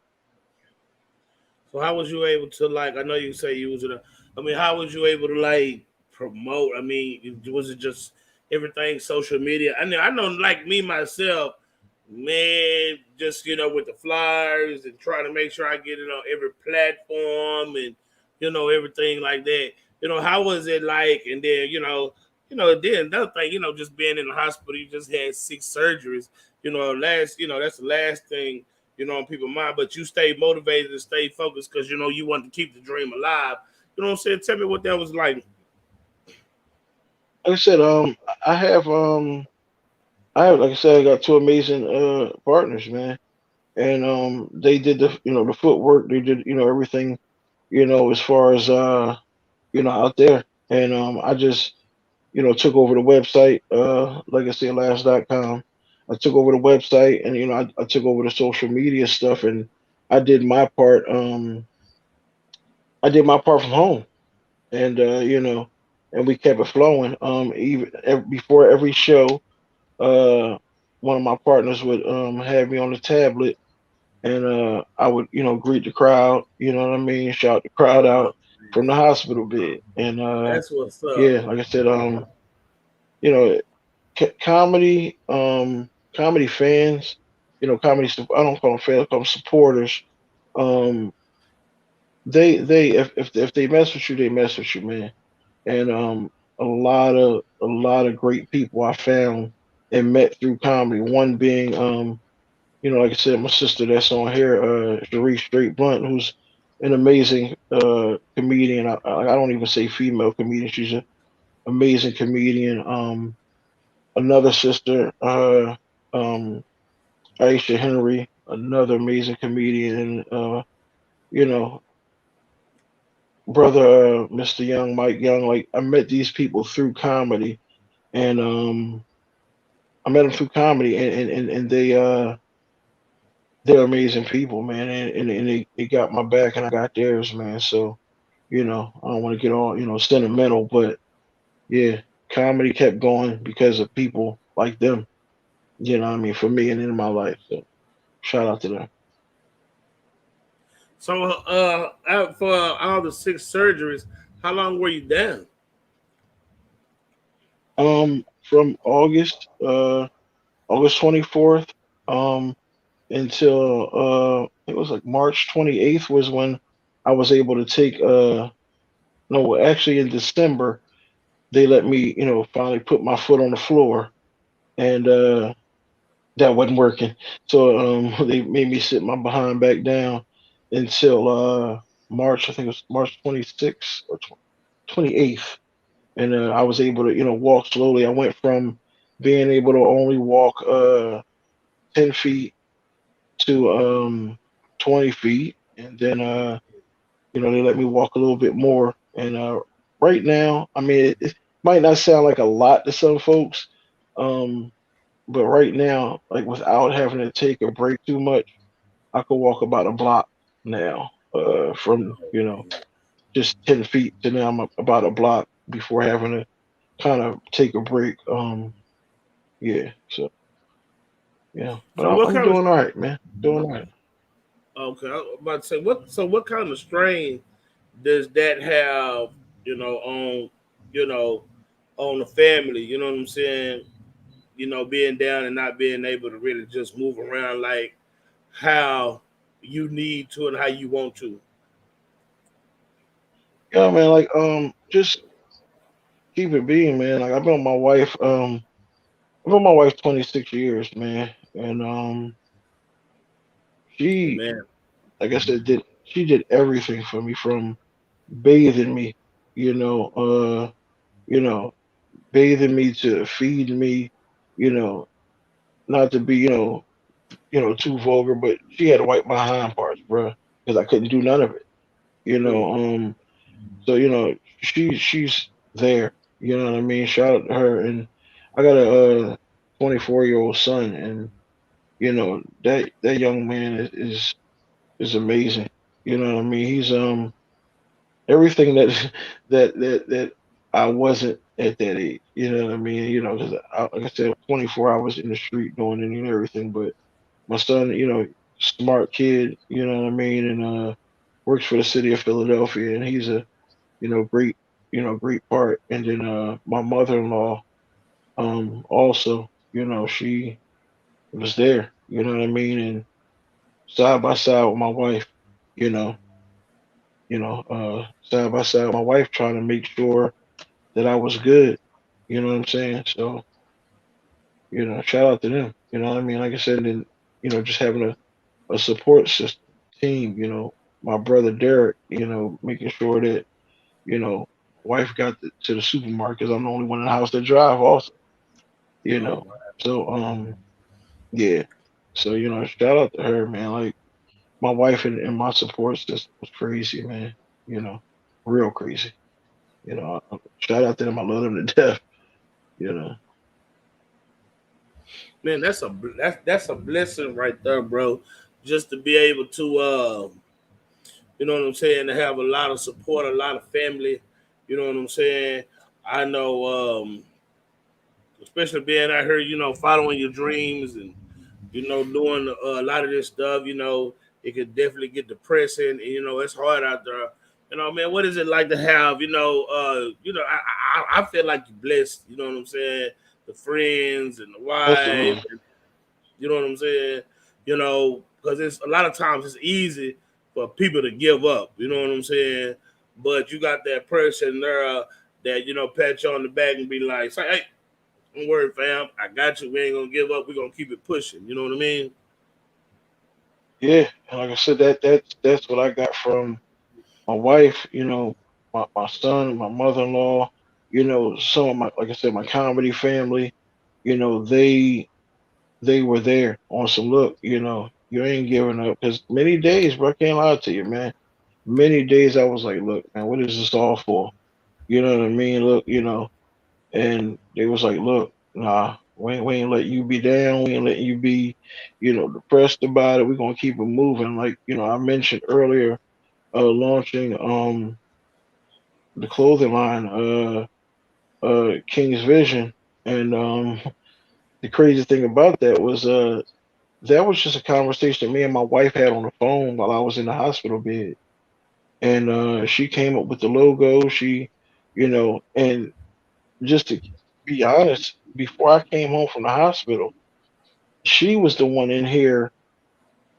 So how was you able to like? I know you say you was in a. I mean, how was you able to like promote? I mean, was it just everything social media? I know, like me myself, man, just with the flyers and trying to make sure I get it on every platform and everything like that. How was it like? And then then another thing, just being in the hospital, you just had 6 surgeries. That's the last thing on people's mind, but you stay motivated and stay focused because you want to keep the dream alive. You know what I'm saying? Tell me what that was like. Like I said, I have like I said, I got two amazing partners, man, and they did the footwork, they did everything as far as out there, and I just took over the website, legacyoflaughs.com. I took over the website, and I took over the social media stuff, and I did my part. I did my part from home, and and we kept it flowing. Even before every show, uh, one of my partners would have me on the tablet, and I would greet the crowd. You know what I mean? Shout the crowd out Oh, from the hospital bed, and that's what's up. yeah, like I said, you know, comedy, comedy fans, I don't call them fans, I call them supporters. Um, they if they mess with you, they mess with you, man. And a lot of great people I found and met through comedy. One being like I said, my sister that's on here, Sharice Straight Blunt, who's an amazing comedian. I don't even say female comedian. She's an amazing comedian. Another sister, um, Aisha Henry, another amazing comedian, and you know, brother, Mr. Young, Mike Young. Like I met these people through comedy, and I met them through comedy, and they're amazing people, man, and they got my back, and I got theirs, man. So I don't want to get all sentimental, but yeah, comedy kept going because of people like them. You know what I mean? For me and in my life. So shout out to them. So, for all the 6 surgeries, how long were you down? From August 24th, um, until it was like March 28th was when I was able to take no, actually in December they let me, finally put my foot on the floor, and that wasn't working. So they made me sit my behind back down until March, I think it was March 26th or 28th, and I was able to, walk slowly. I went from being able to only walk 10 feet to 20 feet, and then they let me walk a little bit more. And right now, I mean, it might not sound like a lot to some folks, um, but right now, like without having to take a break too much, I could walk about a block now. From just 10 feet to now, I'm about a block before having to kind of take a break. Yeah. So yeah, but So I'm, what I'm kind of doing all right, man. Doing all right. okay? I was about to say what. So what kind of strain does that have? On you know on the family. You know what I'm saying? Being down and not being able to really just move around like how you need to and how you want to. Yeah, man. Like just keep it being, man. Like I've been with my wife. I've been with my wife 26 years, man, and she, Amen. like I said, did everything for me from bathing me, you know, you know, bathing me to feeding me, you know, not to be, too vulgar, but she had to wipe my hind parts, bro, because I couldn't do none of it, you Mm. know. So she's there, you know what I mean. Shout out to her, and I got a 24-year-old son, and that young man is amazing. You know what I mean. He's everything that that I wasn't at that age. You know what I mean. Because like I said, 24, I was in the street doing any and everything. But my son, smart kid. You know what I mean, and works for the city of Philadelphia, and he's a great great part. And then my mother-in-law, also, she was there. You know what I mean, and side by side with my wife. You know, side by side with my wife, trying to make sure that I was good. You know what I'm saying? So, shout out to them. You know what I mean? Like I said, and just having a support system, team, my brother Derek, making sure that, wife got to the supermarket 'cause I'm the only one in the house that drive also, you Oh know. wow. So, yeah. So, shout out to her, man. Like my wife and my support system was crazy, man. You know, real crazy. Shout out to them. I love them to death. You know. Man, that's a blessing right there, bro. Just to be able to you know what I'm saying, to have a lot of support, a lot of family, you know what I'm saying? I know especially being out here, following your dreams and doing a lot of this stuff, it could definitely get depressing. And, it's hard out there. Man, what is it like to have, I feel like you're blessed, you know what I'm saying? The friends and the wife, Absolutely. and you know what I'm saying? Because it's a lot of times it's easy for people to give up, you know what I'm saying? But you got that person there that, pat you on the back and be like, say, hey, don't worry, fam. I got you. We ain't gonna give up. We're gonna keep it pushing. You know what I mean? Yeah. And like I said, that's what I got from my wife, my son, my mother-in-law, some of my, like I said, my comedy family, they were there on some look, you ain't giving up. Because many days, bro, I can't lie to you, man. Many days I was like, look, man, what is this all for? You know what I mean? Look, and they was like, look, nah, we ain't let you be down. We ain't letting you be, depressed about it. We're gonna keep it moving. Like, I mentioned earlier, launching the clothing line, King's Vision. And the crazy thing about that was just a conversation me and my wife had on the phone while I was in the hospital bed. And she came up with the logo. And just to be honest, before I came home from the hospital, she was the one in here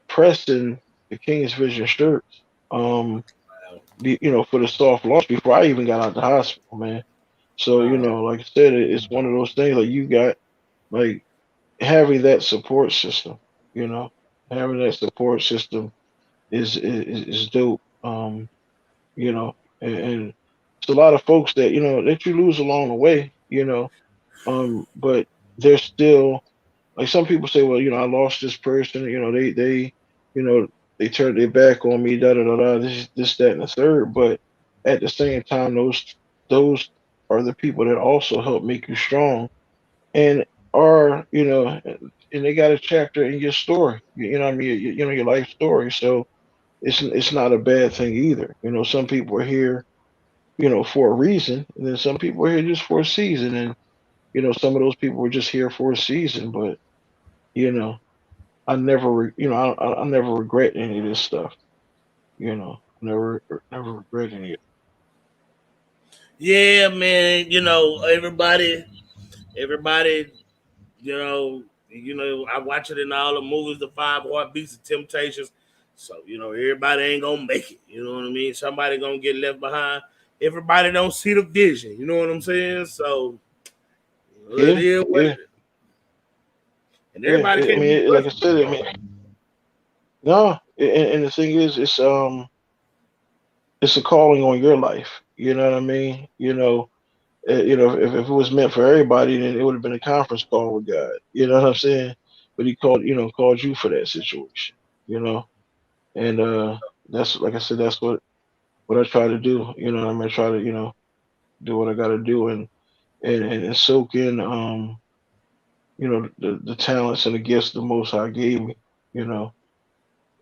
pressing the King's Vision shirts. For the soft launch before I even got out of the hospital, man. So, Wow. like I said, it's one of those things like you got like having that support system, you know, having that support system is dope. And it's a lot of folks that, that you lose along the way, but they're still like some people say, well, I lost this person, you know, they turned their back on me, da da da da, this, that, and the third. But at the same time, those are the people that also help make you strong. And are, and they got a chapter in your story. You know what I mean? Your life story. So it's not a bad thing either. Some people are here, for a reason, and then some people are here just for a season, and some of those people were just here for a season. But you know, I never, I never regret any of this stuff. Never regret any of it. Yeah, man. Everybody, I watch it in all the movies, the Five Heartbeats of Temptations. So everybody ain't gonna make it. You know what I mean? Somebody gonna get left behind. Everybody don't see the vision. You know what I'm saying? So it Yeah, is what it yeah, is. And yeah. everybody I can't be mean, like I perfect. said, I mean, no, and the thing is, it's a calling on your life. You know what I mean? If it was meant for everybody, then it would have been a conference call with God. You know what I'm saying? But he called you for that situation. You know, and that's like I said, that's what I try to do. You know what I mean? I try to do what I got to do and soak in the talents and the gifts the Most High gave me. You know,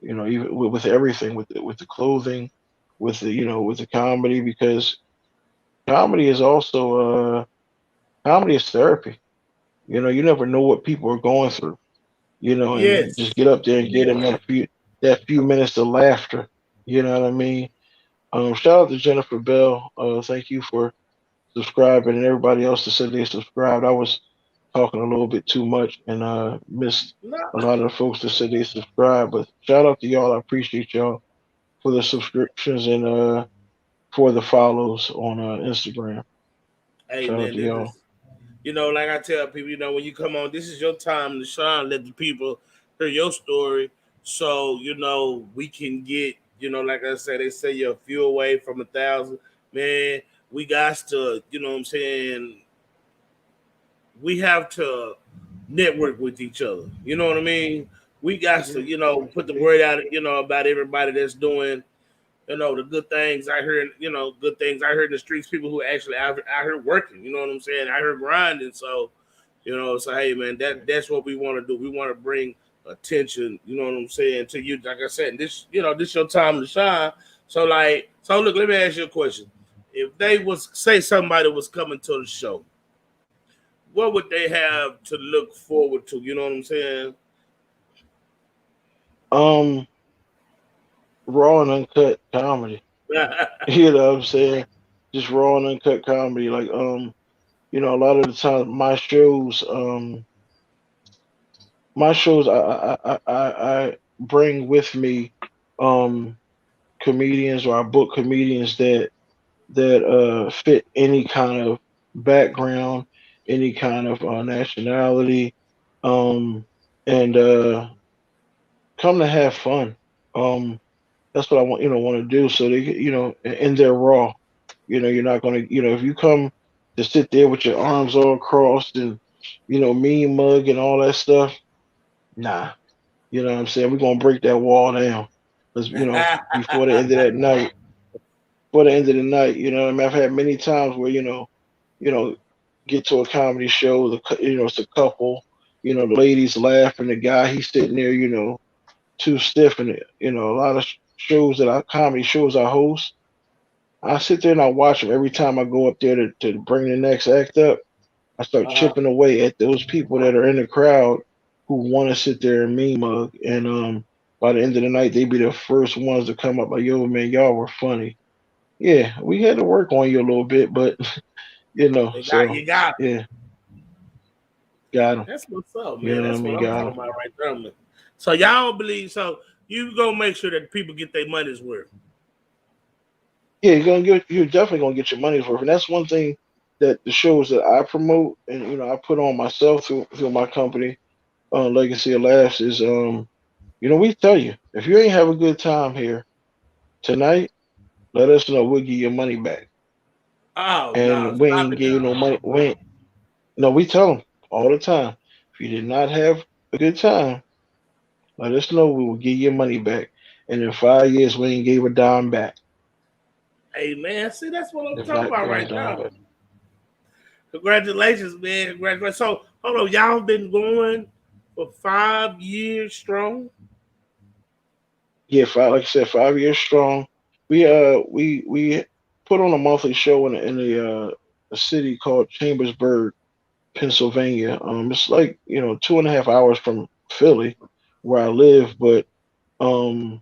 even with everything, with the clothing, with the comedy, because comedy is also comedy is therapy. You never know what people are going through. And just Yes. get up there and get them that few minutes of laughter. You know what I mean? Shout out to Jennifer Bell. Thank you for subscribing, and everybody else that said they subscribed. I was talking a little bit too much and missed No. a lot of the folks that said they subscribed. But shout out to y'all. I appreciate y'all for the subscriptions and for the follows on Instagram. Hey Shout out man, to this y'all. is like I tell people, when you come on, this is your time to shine. Let the people hear your story, so we can get, like I said, they say you're a few away from 1,000. Man, we got to, what I'm saying, we have to network with each other. You know what I mean? We got to, put the word out, about everybody that's doing, the good things I heard, good things I heard in the streets, people who actually out here working, you know what I'm saying? I heard grinding. So, so hey man, that's what we want to do. We want to bring attention, you know what I'm saying, to you. Like I said, this your time to shine. So look, let me ask you a question. If they was say somebody was coming to the show, what would they have to look forward to? You know what I'm saying? Um, Raw and uncut comedy. You know what I'm saying? Just raw and uncut comedy. Like a lot of the time my shows I bring with me um comedians, or I book comedians that fit any kind of background, any kind of nationality, um and come to have fun. Um that's what I want to do. So they and they're raw. You're not gonna if you come to sit there with your arms all crossed and mean mug and all that stuff, nah. You know what I'm saying? We're gonna break that wall down. Cause before the end of that night, before the end of the night, what I mean? I've had many times where, you know, get to a comedy show, it's a couple, the ladies laughing, the guy he's sitting there, too stiff, and a lot of shows comedy shows I host, I sit there and I watch them every time I go up there to bring the next act up. I start Uh-huh. chipping away at those people that are in the crowd who want to sit there and mean mug. And by the end of the night, they be the first ones to come up like, "Yo, man, y'all were funny." Yeah, we had to work on you a little bit, but so You got yeah, got them. That's what's up, You man. know what I That's what mean? I'm Got talking them. about right there, man. So y'all believe so you gonna make sure that people get their money's worth. Yeah, you're definitely gonna get your money's worth, and that's one thing that the shows that I promote and I put on myself through my company, Legacy of Laughs, is we tell you, if you ain't have a good time here tonight, let us know. We'll give you your money back. Oh no, And we stop ain't it give you now. no money. No, we tell them all the time. If you did not have a good time, let us know. We will give you your money back. And in 5 years, we ain't gave a dime back. Hey man, see that's what I'm If talking not, about gave a right dime now. back. Congratulations, man. Congratulations. So Hold on, y'all been going for 5 years strong. Yeah, five, like I said, 5 years strong. We put on a monthly show in a city called Chambersburg, Pennsylvania. It's like 2.5 hours from Philly, where I live, but um,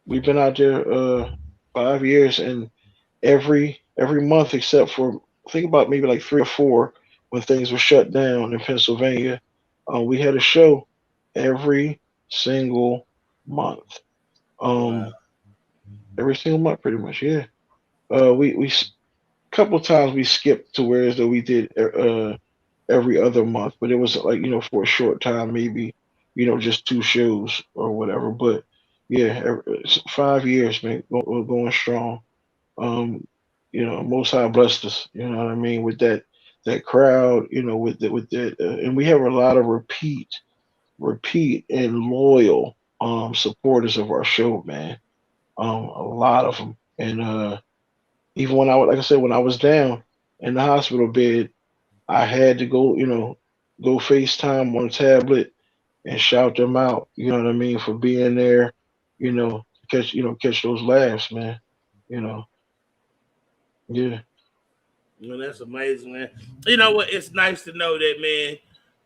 we've been out there 5 years, and every month except for think about maybe like 3 or 4 when things were shut down in Pennsylvania, we had a show every single month. Wow. Um, every single month, pretty much. Yeah. We couple times we skipped to where as though we did every other month, but it was like for a short time, maybe just 2 shows or whatever. But yeah, it's 5 years, man, we're going strong. Um, Most High blessed us. You know what I mean with that crowd. With that, and we have a lot of repeat and loyal supporters of our show, man. A lot of them, and even when like I said, when I was down in the hospital bed, I had to go FaceTime on a tablet and shout them out. You know what I mean for being there. Catch those laughs, man. You know, yeah, Man, that's amazing, man. You know what? It's nice to know that, man,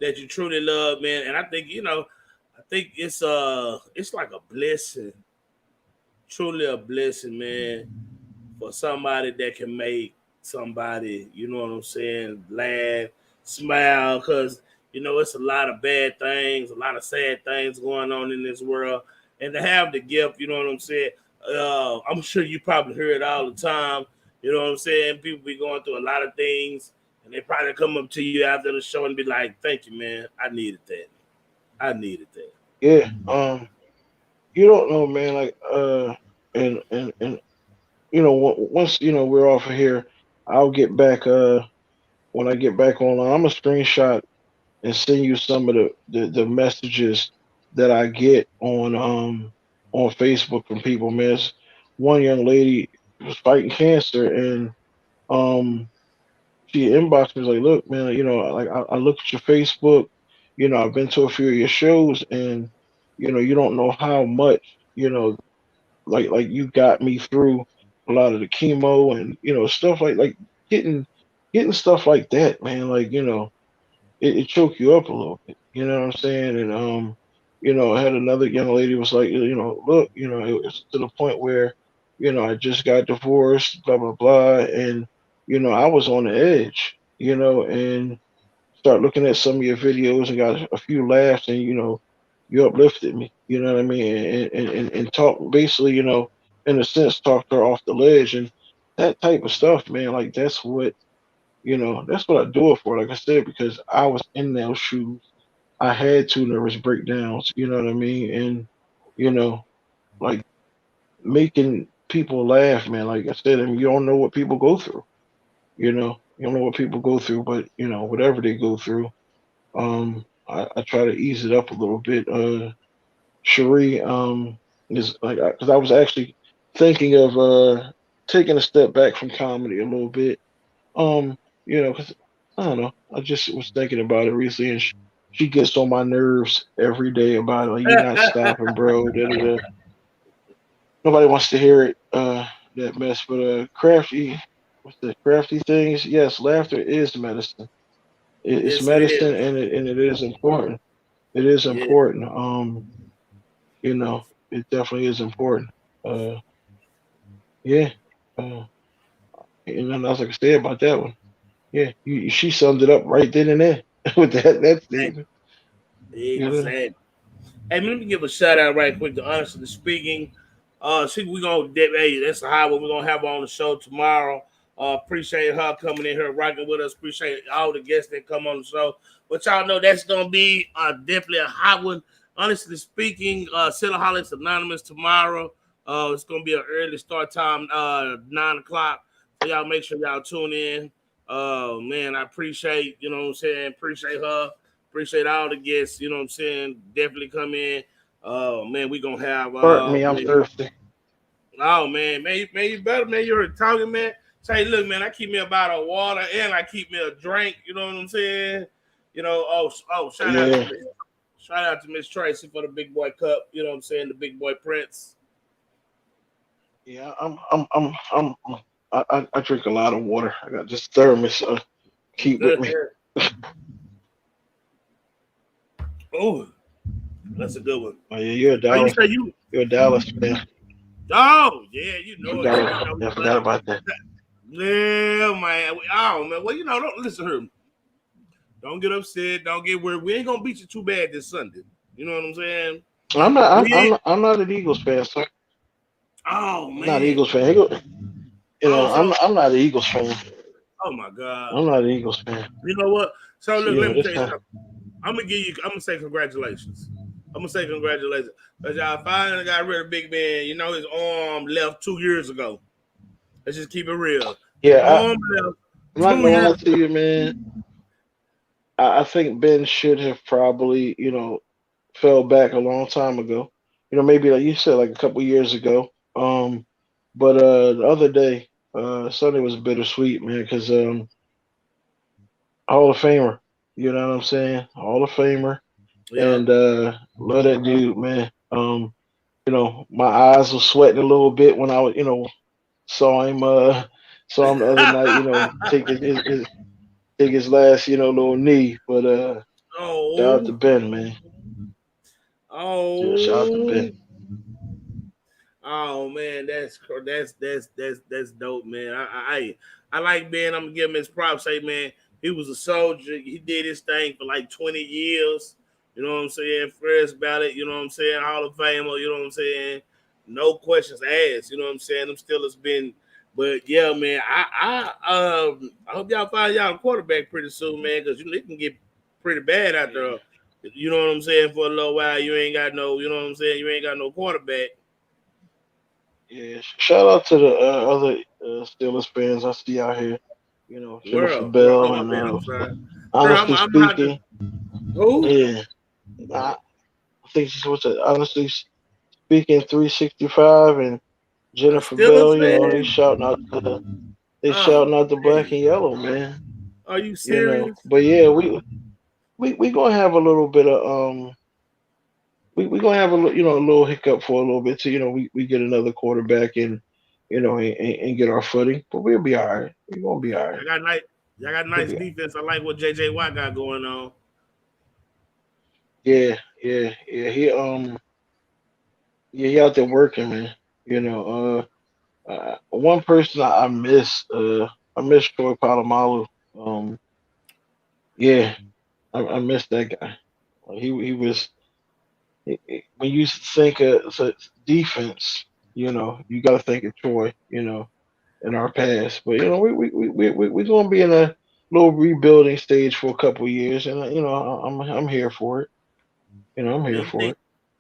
that you truly love, man. And I think, I think it's like a blessing, truly a blessing, man, for somebody that can make somebody, you know what I'm saying, laugh, smile, because it's a lot of bad things, a lot of sad things going on in this world, and to have the gift, you know what I'm saying. I'm sure you probably hear it all the time. You know what I'm saying? People be going through a lot of things, and they probably come up to you after the show and be like, "Thank you, man. I needed that. I needed that." yeah. You don't know, man. Like, and once we're off of here, I'll get back. When I get back online, I'm gonna screenshot and send you some of the messages that I get on Facebook from people. Man, one young lady was fighting cancer, and um she inboxed me like, "Look, man, like I look at your Facebook. I've been to a few of your shows, and you don't know how much like you got me through a lot of the chemo and stuff like getting getting stuff like that, man. Like it choke you up a little bit. You know what I'm saying? And I had another young lady was like, look, it's to the point where, I just got divorced, blah blah blah, and I was on the edge, and start looking at some of your videos and got a few laughs, and you uplifted me. You know what I mean? And talk basically, in a sense, talked her off the ledge and that type of stuff, man. Like that's what I do it for. Like I said, because I was in those shoes. I had two nervous breakdowns, you know what I mean? And, you know, like making people laugh, man. Like I said, I mean, you don't know what people go through, you don't know what people go through, but, whatever they go through, I try to ease it up a little bit. Cherie, is like, because I was actually thinking of taking a step back from comedy a little bit. Um, because I don't know. I just was thinking about it recently, and she gets on my nerves every day about it. Like, you're not stopping, bro. Da, da, da. Nobody wants to hear it. That mess. But crafty, what's the crafty things? Yes, laughter is medicine. It's Yes, it medicine, is. and it is important. It is Yeah, important. It definitely is important. Uh, yeah. Uh, and nothing else I can say about that one. Yeah, she summed it up right then and there with that statement. You know. exactly. Hey, let me give a shout out right quick to Honestly Speaking. We gonna hey, that's the highway we're gonna have on the show tomorrow. Appreciate her coming in here rocking with us. Appreciate all the guests that come on the show. But y'all know that's gonna be definitely a hot one. Honestly Speaking, Silaholics Anonymous tomorrow. It's gonna be an early start time, 9 o'clock. So y'all make sure y'all tune in. Man, I appreciate, you know what I'm saying, appreciate her. Appreciate all the guests, you know what I'm saying? Definitely come in. Man, we gonna have Pardon me, I'm man, thirsty. oh man, you better, man. You're talking, man. Say, look, man, I keep me a bottle of water and I keep me a drink, you know what I'm saying? Shout out to Yeah, Miss Shout out to Miss Tracy for the Big Boy Cup. You know what I'm saying? The Big Boy Prince. yeah. I drink a lot of water. I got this thermos. Keep with me. Oh, that's a good one. Oh yeah, you're a Oh, you Dallas. say you? You're a Dallas fan. Oh, yeah, you know it. Forgot. I But forgot about that. yeah, man. Oh man. Well, don't listen to her. Don't get upset. Don't get worried. We ain't gonna beat you too bad this Sunday. You know what I'm saying? I'm not. We ain't. I'm not an Eagles fan, sir. Oh I'm not an man. Eagles fan. You know, Oh, so I'm not an Eagles fan. oh my God. I'm not an Eagles fan. You know what? So So look, you let know me this tell you time. something. I'm gonna say congratulations. I'm gonna say congratulations. Because y'all finally got rid of Big Ben. You know his arm left 2 years ago. Let's just keep it real. His Yeah, arm left I'm not two gonna years lie to you, man. I think Ben should have probably, fell back a long time ago. Maybe like you said, like a couple years ago. But the other day, Sunday was bittersweet, man, because Hall of Famer. You know what I'm saying? Hall of Famer, Yeah. and love that dude, man. My eyes were sweating a little bit when I was, saw him, saw him the other night. Take his last, little knee. But shout out to Oh. Ben, man. Yeah, shout out to Oh. Ben. Oh man, that's dope, man. I like Ben. I'm gonna give him his props. Say, man, he was a soldier. He did his thing for like 20 years. You know what I'm saying? First ballot. You know what I'm saying? Hall of Famer. You know what I'm saying? No questions asked. You know what I'm saying? Them still has been. But yeah, man, I hope y'all find y'all a quarterback pretty soon, man, because it can get pretty bad out Yeah. there. You know what I'm saying? For a little while, you ain't got no. You know what I'm saying? You ain't got no quarterback. Yeah, shout out to the other Steelers fans I see out here. Jennifer World. Oh Bell my and bad. I'm sorry. Girl, honestly I'm gonna have to. speaking, Who? yeah, I think she's what's it? Honestly speaking, 365 and A Jennifer Steelers Bell. fan? They Oh shouting out the black man, and yellow, man. are you serious? But yeah, we gonna have a little bit of we gonna have a little hiccup for a little bit till we get another quarterback and and get our footing. But we'll be all right. We're gonna be all right. Y'all got nice. Y'all got We'll nice be all right. defense. I like what JJ Watt got going on. Yeah, yeah. He out there working, man. One person I miss Troy Polamalu. Um, yeah, I miss that guy. He was when you think of defense, you got to think of Troy. In our past. But we're gonna be in a little rebuilding stage for a couple of years, and I'm here for it. I'm Man, here for it.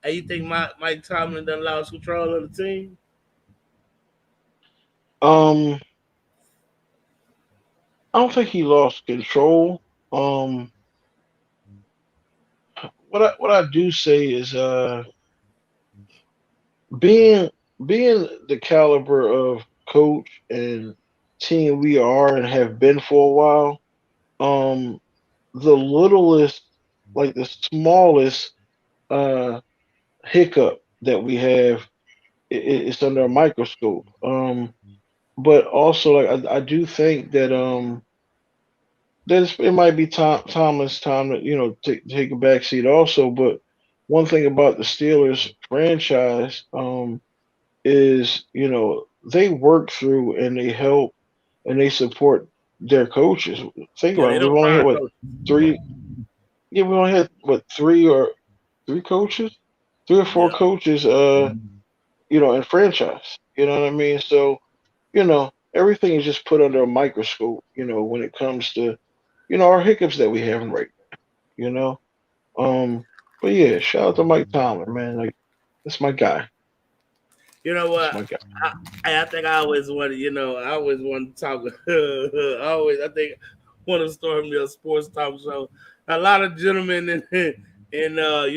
you think Mike Tomlin done lost control of the team? Um, I don't think he lost control. Um, what I do say is being being the caliber of coach and team we are and have been for a while. Um, the littlest, like the smallest uh hiccup that we have it's under a microscope. But also like I do think that it might be Tomlin's time to take a back seat also. But one thing about the Steelers franchise is they work through and they help and they support their coaches. Think Yeah, about they it. We've don't only had fire what coach. three? Yeah, we only had what three coaches, three or four Yeah. coaches. In franchise. You know what I mean? So, everything is just put under a microscope, when it comes to, our hiccups that we having right now, you know? But yeah, shout out to Mike Tomlin, man. Like, that's my guy. You know That's what? my guy. I think I always wanted. I always wanted to talk. I think want to start me a sports talk show. A lot of gentlemen in the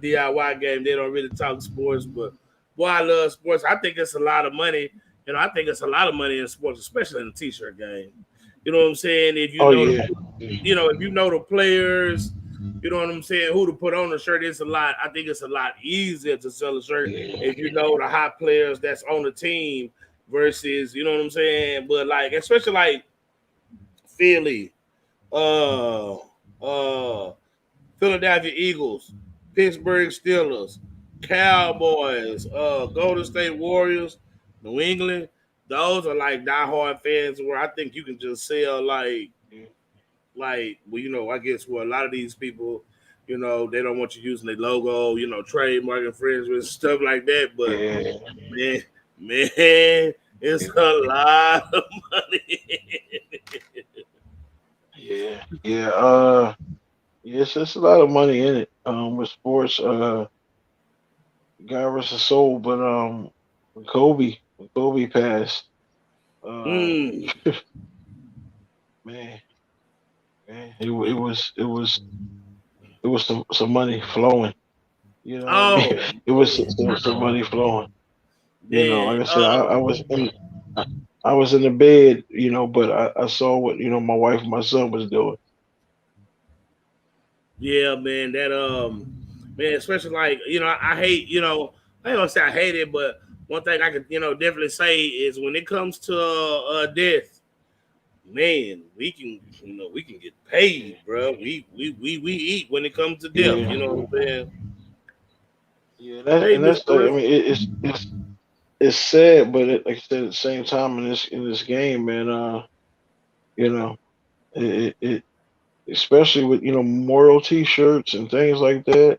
DIY game, they don't really talk sports, but boy, I love sports. I think it's a lot of money. I think it's a lot of money in sports, especially in the t-shirt game. You know what I'm saying? If you Oh know yeah. the, if you know the players, you know what I'm saying, who to put on the shirt, it's a lot. I think it's a lot easier to sell a shirt Yeah. if you know the hot players that's on the team versus, you know what I'm saying? But like, especially like Philly, uh, Philadelphia Eagles, Pittsburgh Steelers, Cowboys, Golden State Warriors, New England. Those are like diehard fans where I think you can just sell well, I guess a lot of these people, they don't want you using their logo, trademark infringement, stuff like that. But Yeah. man, man, it's a lot of money. Yeah. Yeah. Yes, there's a lot of money in it. With sports, God rest his soul, but when Kobe passed, uh, mm. man, man, it was some money flowing. You know what I mean? Oh It was some money flowing. man, Like I said, I, I was in the bed, but I saw what my wife and my son was doing. yeah, man. Man, especially like I hate I ain't gonna say I hate it, but one thing I could definitely say is when it comes to death, man, we can get paid, bro. We eat when it comes to death. You Yeah, know what I'm saying? yeah, Hey, Miss I Chris. mean, it's sad, but like I said, at the same time in this game, man, you know, it especially with memorial T-shirts and things like that.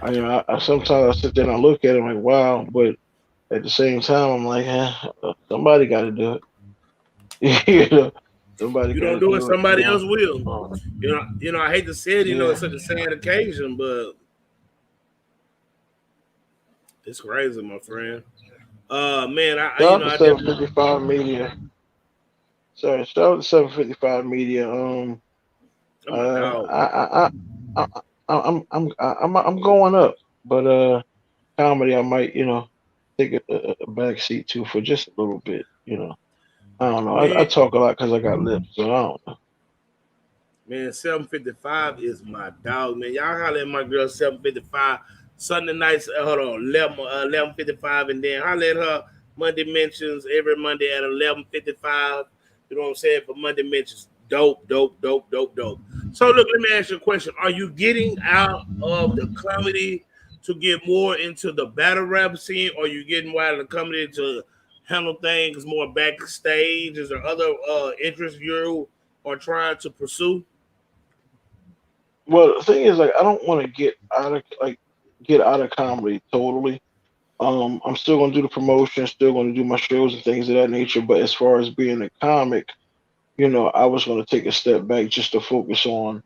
I sometimes I sit there and I look at it like, wow, but at the same time, I'm like, somebody got to do it. Somebody You got don't to do it, do it. somebody else will. I hate to say it. Yeah, It's such a sad occasion, but it's crazy, my friend. Man, shout out to I definitely. 755 Media. Sorry, shout out to 755 Media. I'm my Uh, dog. I'm going up, but comedy I might take a back seat to for just a little bit. I don't know. I Man, talk a lot because I got lips, so I don't know. Man, 755 is my dog, man. Y'all holler at my girl 755. Sunday nights, hold on, 11:55, and then holler at her Monday mentions every Monday at 11:55. You know what I'm saying? For Monday mentions. Dope, dope, dope, dope, dope. So look, let me ask you a question. Are you getting out of the comedy to get more into the battle rap scene, or are you getting more out of the comedy to handle things more backstage? Is there other interests you are trying to pursue? Well, the thing is, like, I don't want to get out of comedy totally. I'm still gonna do the promotion, still gonna do my shows and things of that nature. But as far as being a comic, I was gonna take a step back just to focus on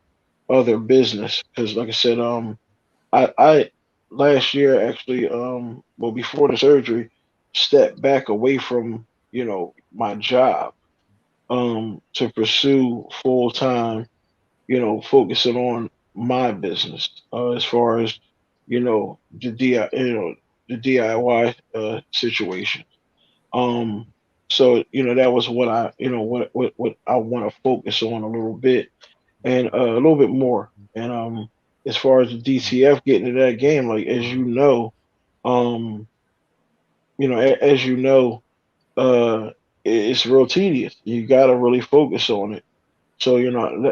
other business because, like I said, I last year actually, well, before the surgery, stepped back away from my job, to pursue full time, focusing on my business, as far as the DIY situation. Um, so that was what I what I want to focus on a little bit and a little bit more. And as far as the DTF getting to that game, like um, as it's real tedious. You got to really focus on it. So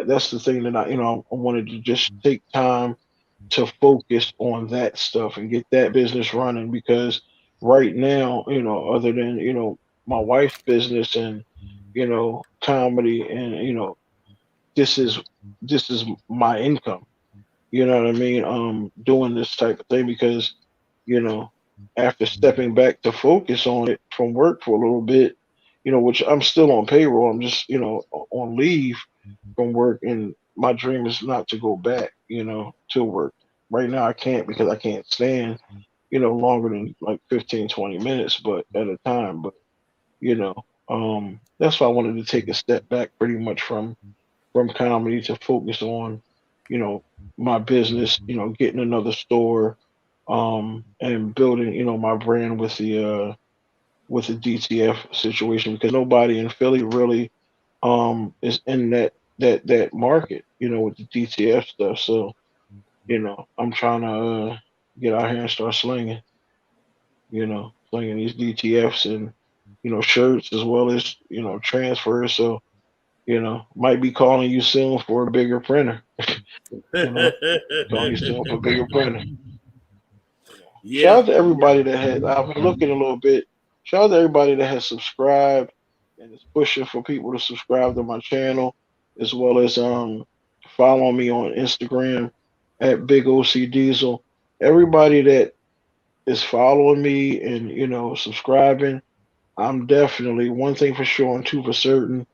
that's the thing that I wanted to just take time to focus on that stuff and get that business running because right now, other than my wife's business and comedy and this is this is my income. You know what I mean? Doing this type of thing because you know after stepping back to focus on it from work for a little bit, which I'm still on payroll. I'm just on leave from work, and my dream is not to go back, to work. Right now, I can't because I can't stand, longer than like 15, 20 minutes, but at a time. But you know, that's why I wanted to take a step back, pretty much from comedy to focus on, you know, my business, getting another store, and building, my brand with the DTF situation because nobody in Philly really is in that market, with the DTF stuff. So, I'm trying to get out here and start slinging these DTFs and shirts as well as transfers. So, might be calling you soon for a bigger printer. You know, calling you soon for a bigger printer. Shout Yeah, out to everybody that had. I've been looking a little bit. Shout out to everybody that has subscribed and is pushing for people to subscribe to my channel, as well as follow me on Instagram at Big OC Diesel. Everybody that is following me and subscribing, I'm definitely one thing for sure and two for certain.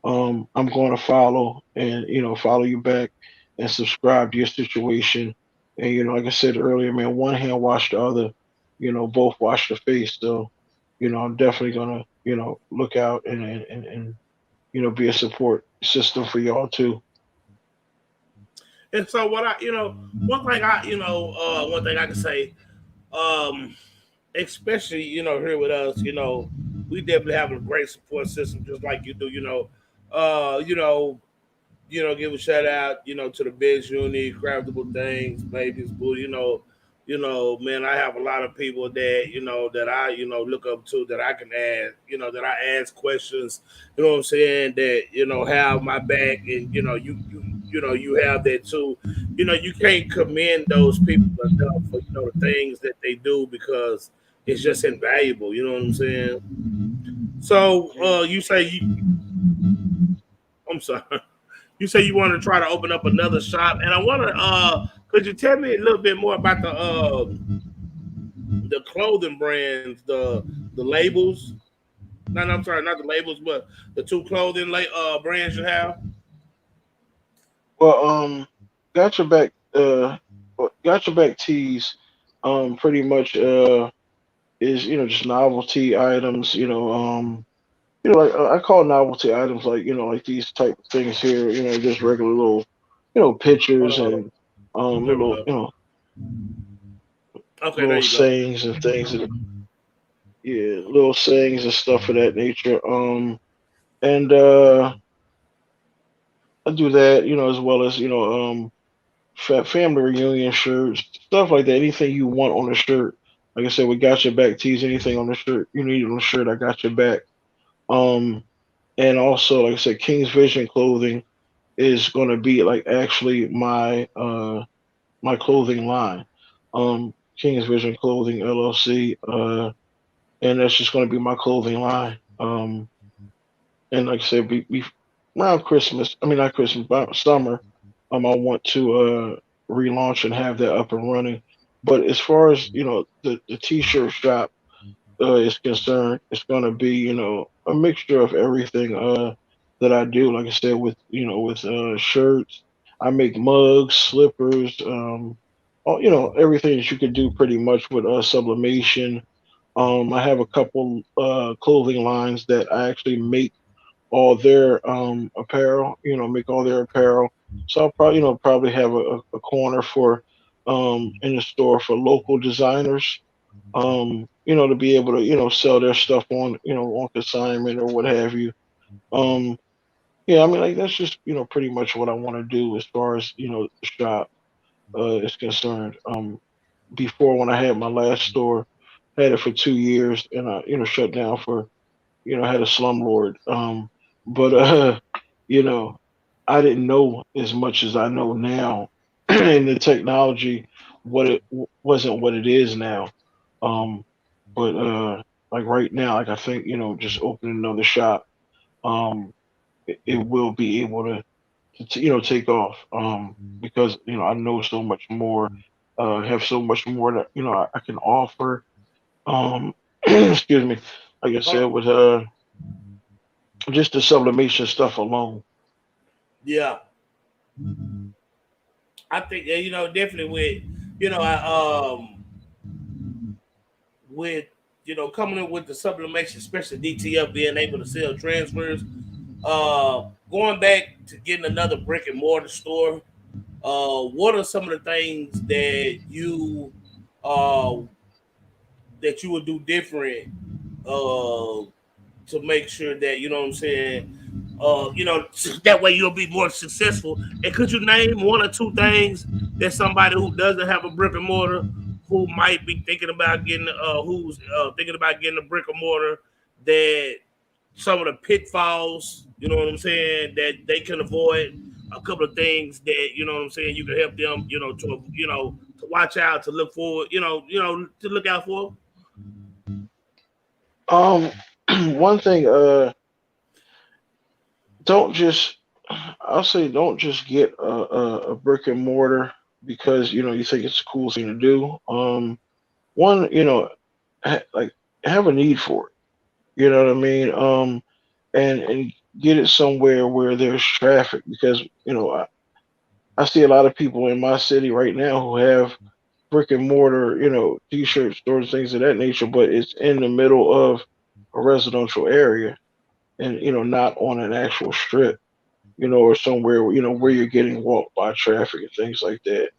I'm going to follow and follow you back and subscribe to your situation. And like I said earlier, man, one hand wash the other. Both wash the face. So, I'm definitely gonna look out and be a support system for y'all too. and so what I, one thing I can say, um, especially here with us, we definitely have a great support system, just like you do. Uh, you know, give a shout out, to the Biz Uni, Craftable Things, Babies Boo, man, I have a lot of people that, that I, look up to that I can ask, that I ask questions, what I'm saying, that, have my back and, you have that too. You can't commend those people enough for, the things that they do because it's just invaluable, you know what I'm saying? So, you say I'm sorry. You say you want to try to open up another shop, and I want to. Could you tell me a little bit more about the clothing brands, the labels? No, no, I'm sorry, not the labels, but the two brands you have. Well, got your back. Got your back tees. Pretty much is just novelty items. Like I call novelty items like like these type of things here. Just regular little Hold on, pictures hold on. and There we little go. Okay, there little you go. sayings and things. Yeah, little sayings and stuff of that nature. And I do that. As well as family reunion shirts, stuff like that. Anything you want on the shirt. Like I said, we got your back tees. Anything on the shirt you need on the shirt, I got your back. Um, and also, like I said, King's Vision Clothing is going to be like actually my clothing line. King's Vision Clothing LLC, and that's just going to be my clothing line. And like I said, around Christmas, I mean not Christmas, but summer, I want to relaunch and have that up and running. But as far as the t-shirt shop is concerned, it's going to be a mixture of everything that I do. Like I said, with shirts, I make mugs, slippers, all, everything that you could do pretty much with sublimation. I have a couple clothing lines that I actually make all their apparel, make all their apparel. So I'll probably have a corner for in the store for local designers, to be able to, sell their stuff on, on consignment or what have you. Um, yeah, I mean, like that's just, pretty much what I want to do as far as, the shop is concerned. Before when I had my last store, had it for 2 years and I, shut down for had a slumlord. But you know, I didn't know as much as I know now, and the technology, wasn't what it is now. Um, but like right now, like I think just opening another shop, it will be able to take off. Because I know so much more, have so much more that I can offer. Excuse me. Like I Hold said, on. with just the sublimation stuff alone. Yeah, I think definitely with I with coming in with the sublimation, especially DTF being able to sell transfers. Going back to getting another brick and mortar store. What are some of the things uh that you would do different uh to make sure that, you know what I'm saying, that way you'll be more successful. And could you name one or two things that somebody who doesn't have a brick and mortar, who might be thinking about getting, who's thinking about getting a brick and mortar, that some of the pitfalls, you know what I'm saying, that they can avoid, a couple of things that, you know what I'm saying, you can help them, to watch out, to look forward, to look out for. Um, one thing, don't just, I'll say, don't just get a brick and mortar because you think it's a cool thing to do. One, like have a need for it. You know what I mean? And get it somewhere where there's traffic because I see a lot of people in my city right now who have brick and mortar, t-shirt stores, things of that nature, but it's in the middle of a residential area and not on an actual strip, or somewhere where you're getting walked by traffic and things like that.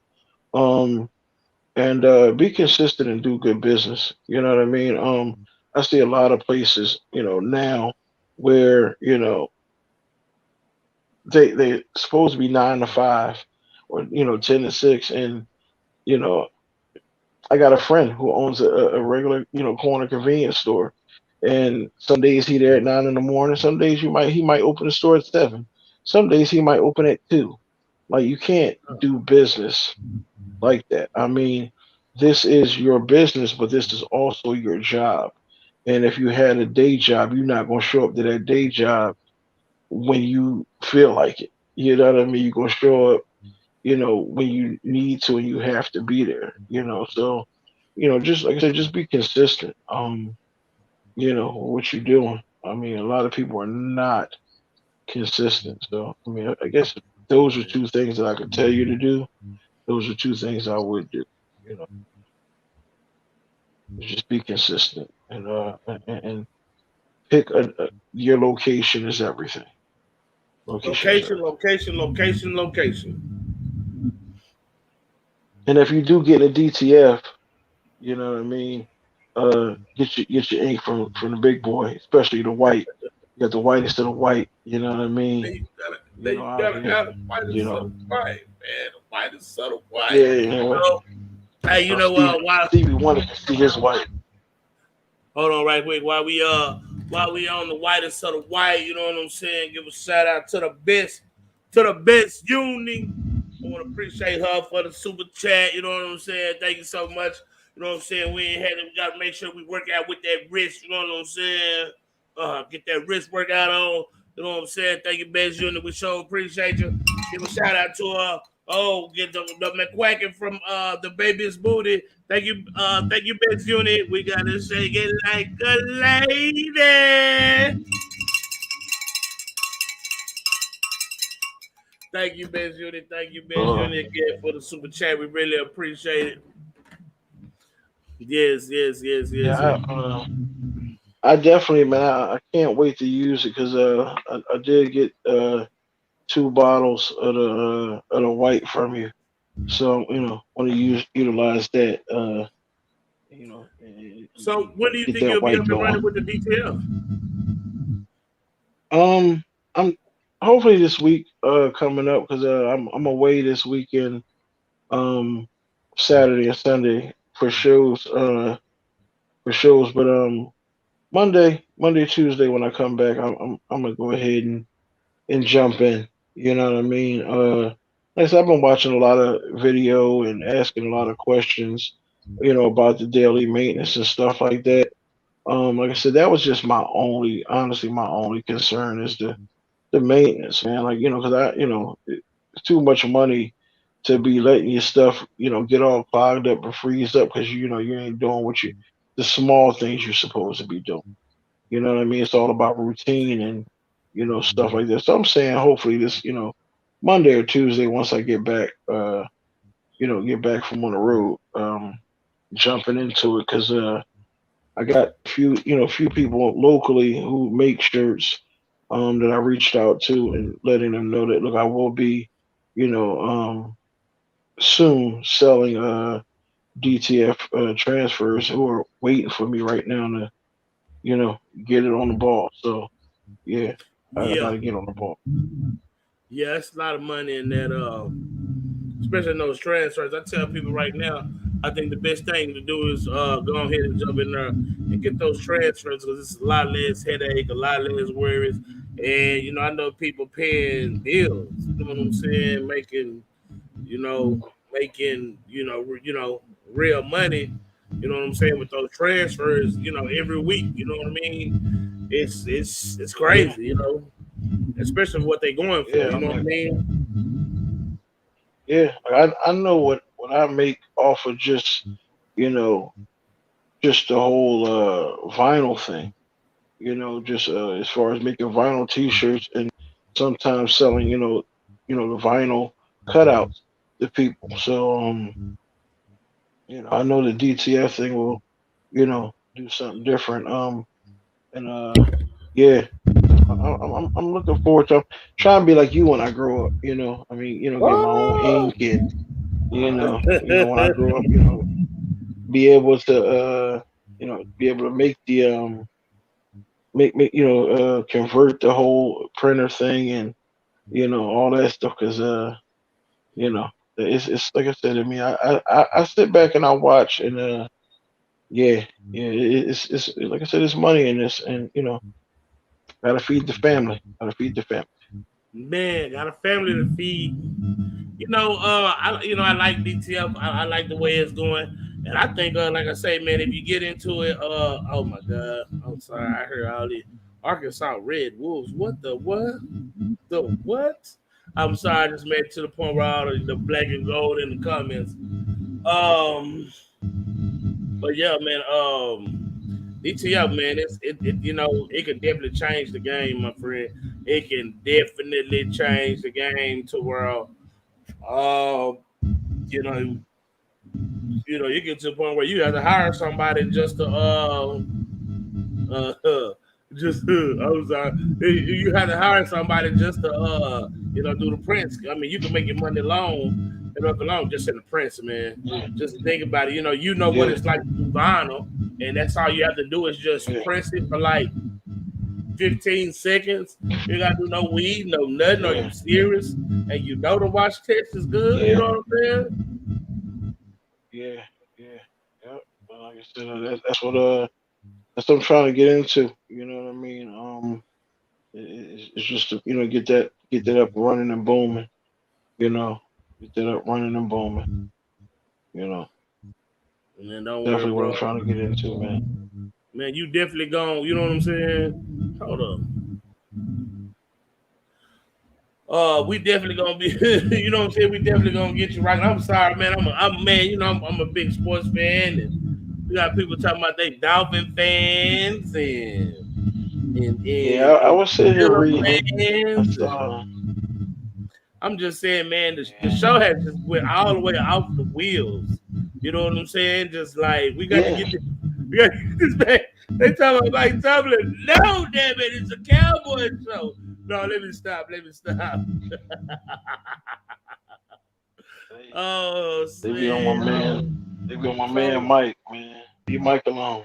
Um, and be consistent and do good business. You know what I mean? I see a lot of places, now where they supposed to be 9 to 5 or 10 to 6, and you know I got a friend who owns a regular corner convenience store, and some days he there at 9 in the morning. Some days he might open the store at 7. Some days he might open at 2. Like you can't do business like that. I mean, this is your business, but this is also your job. And if you had a day job, you're not gonna show up to that day job when you feel like it. You know what I mean? You're gonna show up, when you need to and you have to be there. So, just like I said, just be consistent. What you're doing. I mean, a lot of people are not consistent. So, I mean, I guess those are two things that I could tell you to do. Those are two things I would do. You know, just be consistent and pick your location is everything. Location is Location, everything. location, location, location. And if you do get a DTF, you know what I mean. Get your ink from the big boy, especially the white. You got the whitest of the white. You know what I mean. They Out gotta here. have the You whitest of know. the white, man. The whitest of the white. Yeah. So, hey, Stevie wanted to see his white. hold on right quick, while we on the whitest of the white, you know what I'm saying? Give a shout out to the best uni. I want to appreciate her for the super chat. You know what I'm saying? Thank you so much. You know what I'm saying? We ain't had it. We got to make sure we work out with that wrist. You know what I'm saying? Get that wrist workout on. You know what I'm saying? Thank you, Best Unit. We sure appreciate you. Give a shout out to her. Oh, get the McQuacking from the baby's booty. Thank you, Best Unit. We gotta shake it like a lady. Thank you, Best Unit. Thank you, Best Uh, Unit, again for the super chat. We really appreciate it. Yes, yes, yes, yes, yes. yeah. I definitely, man. I can't wait to use it because I did get 2 bottles of the white from you. So want to utilize that. So when do you Get think that you'll be white up and running going. with the DTF? I'm hopefully this week coming up because I'm away this weekend, um Saturday and Sunday for shows, but Monday Tuesday when I come back I'm gonna go ahead and jump in. You know what I mean? Like I said, I've been watching a lot of video and asking a lot of questions, about the daily maintenance and stuff like that. Like I said, that was just honestly, my only concern is the maintenance, man. Like, because it's too much money to be letting your stuff, get all clogged up and freeze up because you ain't doing the small things you're supposed to be doing. You know what I mean? It's all about routine and stuff like that. So I'm saying hopefully this, Monday or Tuesday once I get back from on the road, jumping into it because I got a few people locally who make shirts that I reached out to and letting them know that look, I will be, you know, soon selling DTF transfers who are waiting for me right now to, you know, get it on the ball. So yeah. I Yeah, gotta get on the ball. yeah, that's a lot of money in that. Especially in those transfers. I tell people right now, I think the best thing to do is go ahead and jump in there and get those transfers because it's a lot less headache, a lot less worries, and I know people paying bills. You know what I'm saying? You know, making real money. You know what I'm saying with those transfers. Every week. You know what I mean? It's Yeah, crazy. Especially what they're going for. yeah. You I'm know what I like, mean? yeah. I know what I make off of just you know just the whole vinyl thing. Just as far as making vinyl T-shirts and sometimes selling the vinyl cutouts to people. So I know the DTF thing will do something different. And yeah. I'm looking forward to trying to be like you when I grow up. I mean, get my own Oh. ink and when I grow up, be able to be able to make the make convert the whole printer thing and all that stuff because you know it's like I said. I mean, I sit back and I watch and yeah, it's like I said, it's money in this and gotta feed the family. Gotta feed the family. Man, got a family to feed. I like DTF. I like the way it's going, and I think, like I say, man, if you get into it, oh my God, I'm sorry, I heard all these Arkansas Red Wolves. What the what? The what? I'm sorry, I just made it to the point where all the black and gold in the comments. Um, but yeah, man, DTF, man, it can definitely change the game, my friend. It can definitely change the game to where uh, you know, you get to the point where you have to hire somebody just to uh, just I'm sorry, you have to hire somebody just to do the prints. I mean, you can make your money long and up alone just in the prints, man. Yeah, Just think about it. You know what yeah, it's like to do vinyl, and that's all you have to do is just yeah, press it for like 15 seconds. You gotta do no weed, no nothing. Are you yeah, serious? And the wash test is good. You yeah, know what I'm saying? yeah, yeah. Yep. Well, like I said, that's what I'm trying to get into. You know what I mean? It's just to get that up running and booming. You know, get that up running and booming. You know, And then don't worry, definitely what I'm bro. trying to get into, man. Man, you definitely gone. You know what I'm saying? Hold up. We definitely gonna be. You know what I'm saying? We definitely gonna get you right. I'm sorry, man. I'm man. I'm a big sports fan, and we got people talking about they Dolphin fans and Yeah, and, I and was sitting here Steeler reading it. I fans. And saw. I'm just saying, man, the Yeah, show has just went all the way off the wheels. You know what I'm saying? Just like we got to yeah, get this, we got to get this back. They talking about Mike Tomlin. No, damn it, it's a cowboy show. No, let me stop. Let me stop. they, Oh they be on my man. man. They be on my man So Mike, man. Leave Mike alone.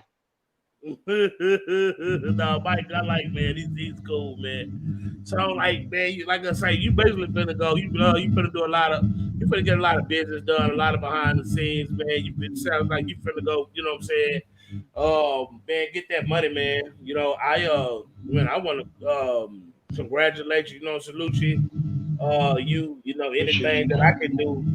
no, Mike, I like man. He's cool, man. So like, man, like I say, you basically finna go. You finna do a lot of. You finna get a lot of business done, a lot of behind the scenes, man. It sounds like you finna go. You know what I'm saying? Man, get that money, man. Man, I want to congratulate you. Salute you. Appreciate Anything you, that I man. can do.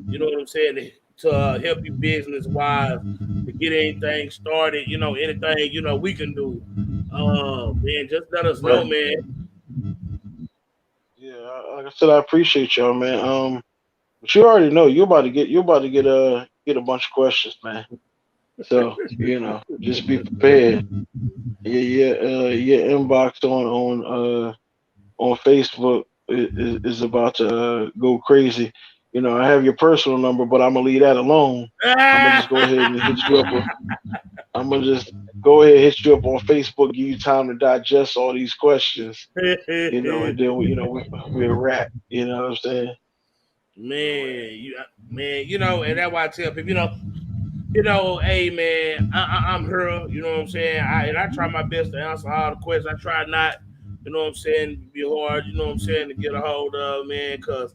You know what I'm saying? To help you business wise, to get anything started. Anything we can do. Man, just let us know, Right. man. Yeah, like I said, I appreciate y'all, man. But you already know you're about to get a bunch of questions, man. So just be prepared. Your inbox on Facebook is about to go crazy. I have your personal number, but I'm gonna leave that alone. I'm gonna just go ahead and hit you up. I'm gonna just go ahead and hit you up on Facebook, give you time to digest all these questions, and then we'll wrap. You know what I'm saying? We'll wrap. Man, and that's why I tell people, hey man, I'm her. You know what I'm saying? I try my best to answer all the questions. I try not. you know what I'm saying, be hard, you know what I'm saying, to get a hold of, man, because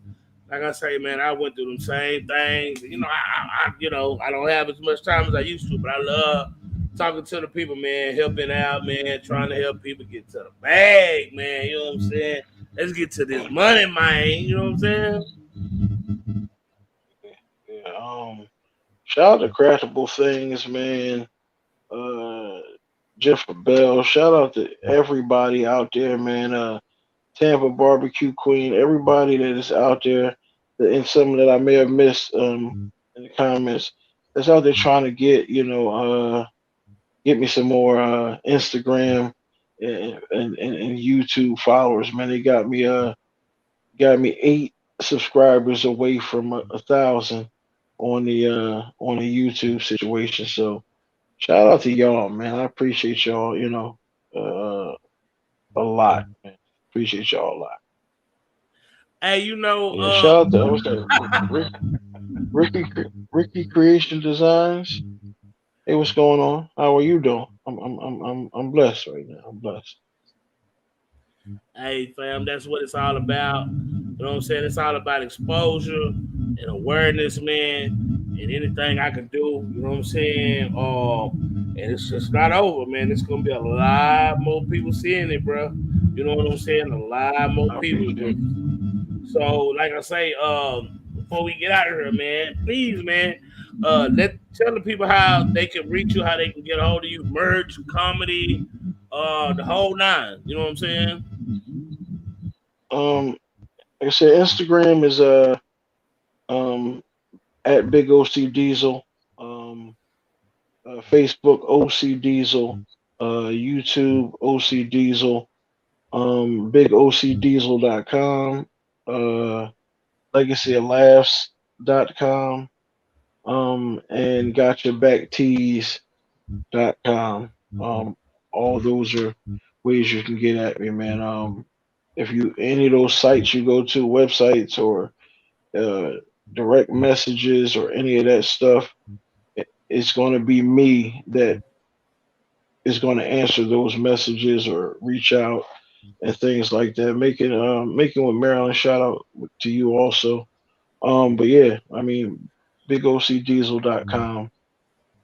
like I say, man, I went through them same things. You know, I don't have as much time as I used to, but I love talking to the people, man, helping out, man, trying to help people get to the bag, man. You know what I'm saying? Let's get to this money, man. You know what I'm saying? Yeah, shout out to Craftable Things, man. Uh, Jennifer Bell. Shout out to everybody out there, man. Tampa Barbecue Queen. Everybody that is out there, and some that I may have missed in the comments. That's out there trying to get get me some more Instagram and YouTube followers. Man, they got me 8 subscribers away from 1,000 on the YouTube situation. So shout out to y'all, man. I appreciate y'all. Uh, a lot, man. Appreciate y'all a lot. Hey, Yeah, shout out to what's that? Ricky Creation Designs. Hey, what's going on? How are you doing? I'm blessed right now. I'm blessed. hey, fam, that's what it's all about. You know what I'm saying? It's all about exposure and awareness, man, and anything I can do. You know what I'm saying? And it's just not over, man. It's gonna be a lot more people seeing it, bro. You know what I'm saying? A lot more I people. appreciate it. So, like I say, before we get out of here, man, please, man, let tell the people how they can reach you, how they can get a hold of you, merch, comedy, the whole nine. You know what I'm saying? Like I said, Instagram is um at Big OC Diesel. Um, Facebook OC Diesel. YouTube OC Diesel. BigOCDiesel.com. LegacyOfLaughs.com. And GotchaBackTees.com. All those are ways you can get at me, man. If you any of those sites you go to, websites or uh, direct messages or any of that stuff, it's going to be me that is going to answer those messages or reach out and things like that. Making with Maryland, shout out to you also. But yeah, I mean, BigOCDiesel.com.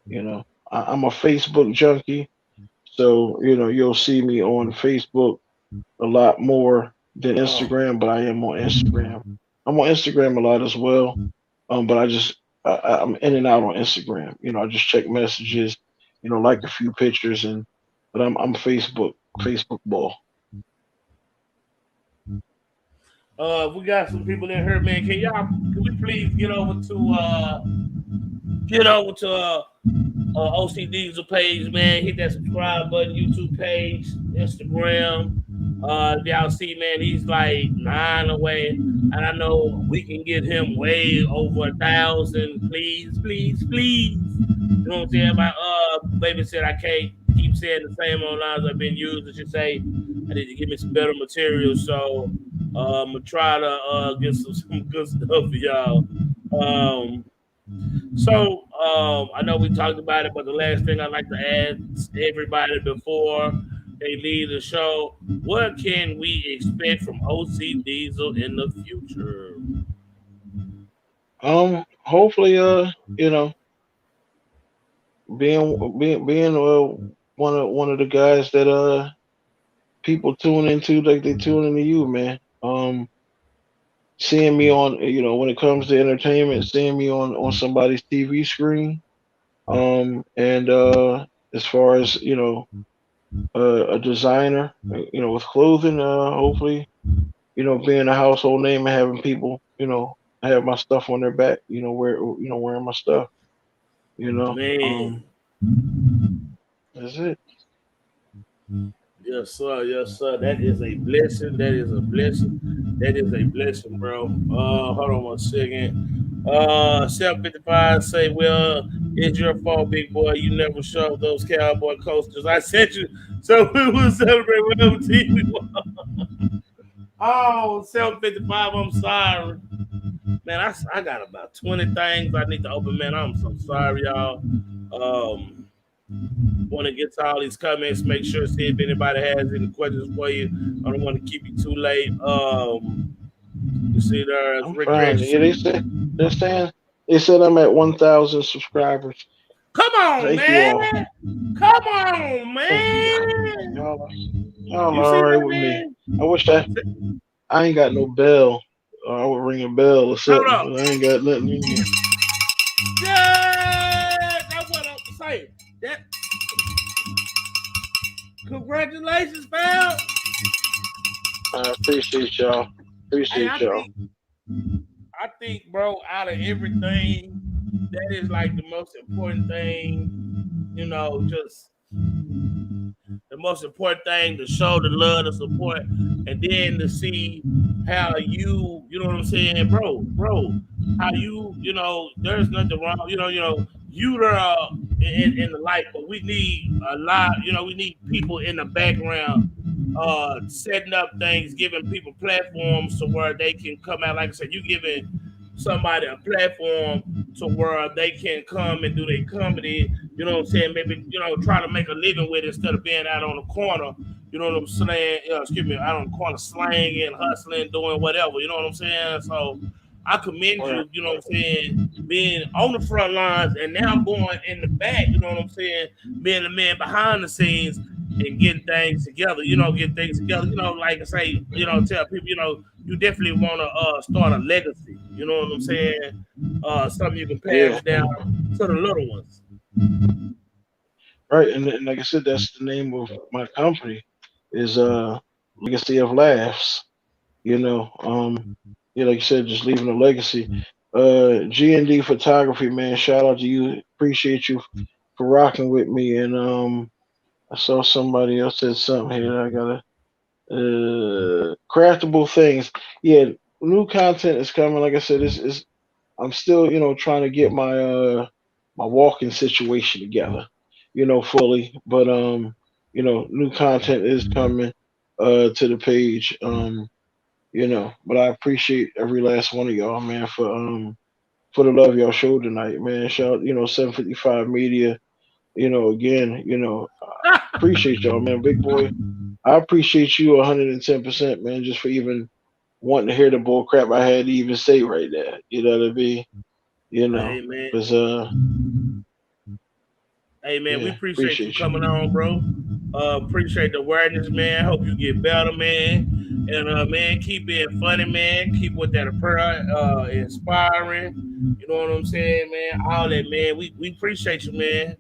You know, I'm a Facebook junkie, so you'll see me on Facebook a lot more than Oh, Instagram, but I am on Instagram. I'm on Instagram a lot as well. But I'm in and out on Instagram. I just check messages, like a few pictures, but I'm Facebook ball. we got some people in here, man. Can we please get over to OC Diesel page, man. Hit that subscribe button, YouTube page, Instagram. If y'all see, man, he's like 9 away. And I know we can get him way over 1,000. Please, please, please. You know what I'm saying? My baby said I can't keep saying the same old lines I've been using. She say I need to give me some better material. So I'm gonna try to get some good stuff for y'all. Um, I know we talked about it, but the last thing I'd like to ask everybody before they leave the show, what can we expect from OC Diesel in the future? Hopefully, being one of the guys that people tune into like they tune into you, man. Seeing me on, when it comes to entertainment, seeing me on somebody's TV screen. And as far as a designer, with clothing, hopefully, being a household name and having people, have my stuff on their back, wearing my stuff, you know. Man, That's it. yes, sir. Yes, sir. That is a blessing. That is a blessing. That is a blessing, bro. Hold on 1 second. 755 say, well, it's your fault, big boy. You never showed those cowboy coasters. I sent you so we will celebrate whatever team we want. Oh, 755, I'm sorry. Man, I got about 20 things I need to open, man. I'm so sorry, y'all. Um, Want to get to all these comments. Make sure see if anybody has any questions for you. I don't want to keep you too late. You see, there's I'm Rick fine. Rich. Yeah, they're saying they said I'm at 1,000 subscribers. Come on, Thank you man. all. Come on, Thank you. man. Y'all You are see all right that, with me. man? I wish I ain't got no bell. Or I would ring a bell or Hold something, up. but I ain't got nothing in here. Yeah, that's what I'm saying. That congratulations, pal. I appreciate y'all. Hey, Appreciate y'all. I think, bro, out of everything, that is like the most important thing. You know, just the most important thing to show the love, the support, and then to see how you know what I'm saying, bro, how there's nothing wrong, you there in the light, but we need a lot, we need people in the background, setting up things, giving people platforms to where they can come out. Like I said, you giving somebody a platform to where they can come and do their comedy, you know what I'm saying? Maybe, try to make a living with it instead of being out on the corner, you know what I'm saying? Out on the corner slanging, hustling, doing whatever, you know what I'm saying? So I commend Right. you, you know what I'm saying, being on the front lines and now going in the back, you know what I'm saying, being the man behind the scenes and getting things together, like I say, tell people, you definitely want to start a legacy, you know what I'm saying? Something you can Yeah. pass down to the little ones. Right. And like I said, that's the name of my company is Legacy of Laughs. You know, yeah, like you said, just leaving a legacy. G&D Photography, man, shout out to you. Appreciate you for rocking with me. And I saw somebody else said something here that I gotta craftable things. Yeah, new content is coming. Like I said, it's I'm still, trying to get my walking situation together, fully. But new content is coming to the page. But I appreciate every last one of y'all, man, for the love y'all showed tonight, man. Shout, 755 Media, again, appreciate y'all, man. Big boy, I appreciate you 110%, man, just for even wanting to hear the bull crap I had to even say right there. You know what I mean? Hey man, Cause we yeah, appreciate you appreciate you. coming on, bro. Appreciate the awareness, man. Hope you get better, man. And man, keep being funny, man. Keep with that prayer, inspiring. You know what I'm saying, man? All that, man. We appreciate you, man.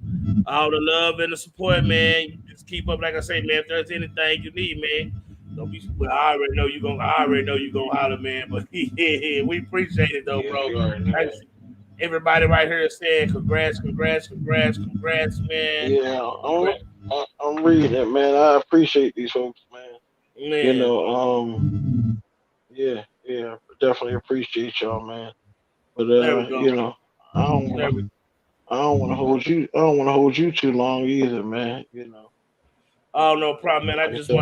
All the love and the support, man. You just keep up, like I say, man. If there's anything you need, man, don't be. Well, I already know you gonna holler, man. But yeah, we appreciate it though, Yeah, bro. you already know. Thanks. Everybody right here is saying congrats, congrats, congrats, congrats, man. Yeah, Congrats, I'm reading it, man. I appreciate these folks, man. You man. know, yeah, definitely appreciate y'all, man. But There we go. I don't wanna There we. I don't wanna hold you too long either, man. Oh, no problem, man. Like I said,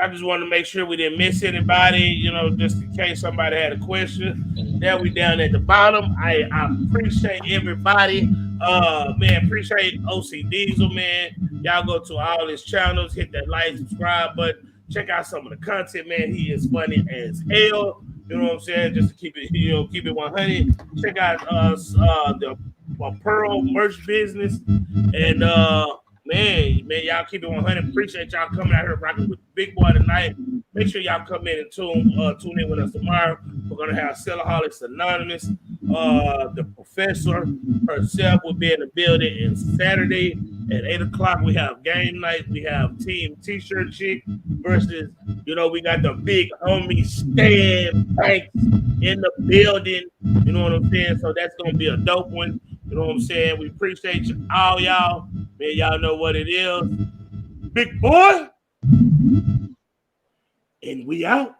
I just wanted to make sure we didn't miss anybody, just in case somebody had a question. There we down at the bottom. I appreciate everybody. Man, appreciate OC Diesel, man. Y'all go to all his channels, hit that like, subscribe button, check out some of the content, man. He is funny as hell. You know what I'm saying? Just to keep it, keep it 100. Check out the Pearl merch business. And man, y'all keep it 100. Appreciate y'all coming out here rocking with Big Boy tonight. Make sure y'all come in and tune in with us tomorrow. We're gonna have Sellaholics Anonymous. The professor herself will be in the building. And Saturday at 8 o'clock, we have game night. We have Team T-shirt chick versus, we got the big homie Stan Banks in the building. You know what I'm saying? So that's gonna be a dope one. You know what I'm saying? We appreciate you all, y'all. Man, y'all know what it is. Big boy. And we out.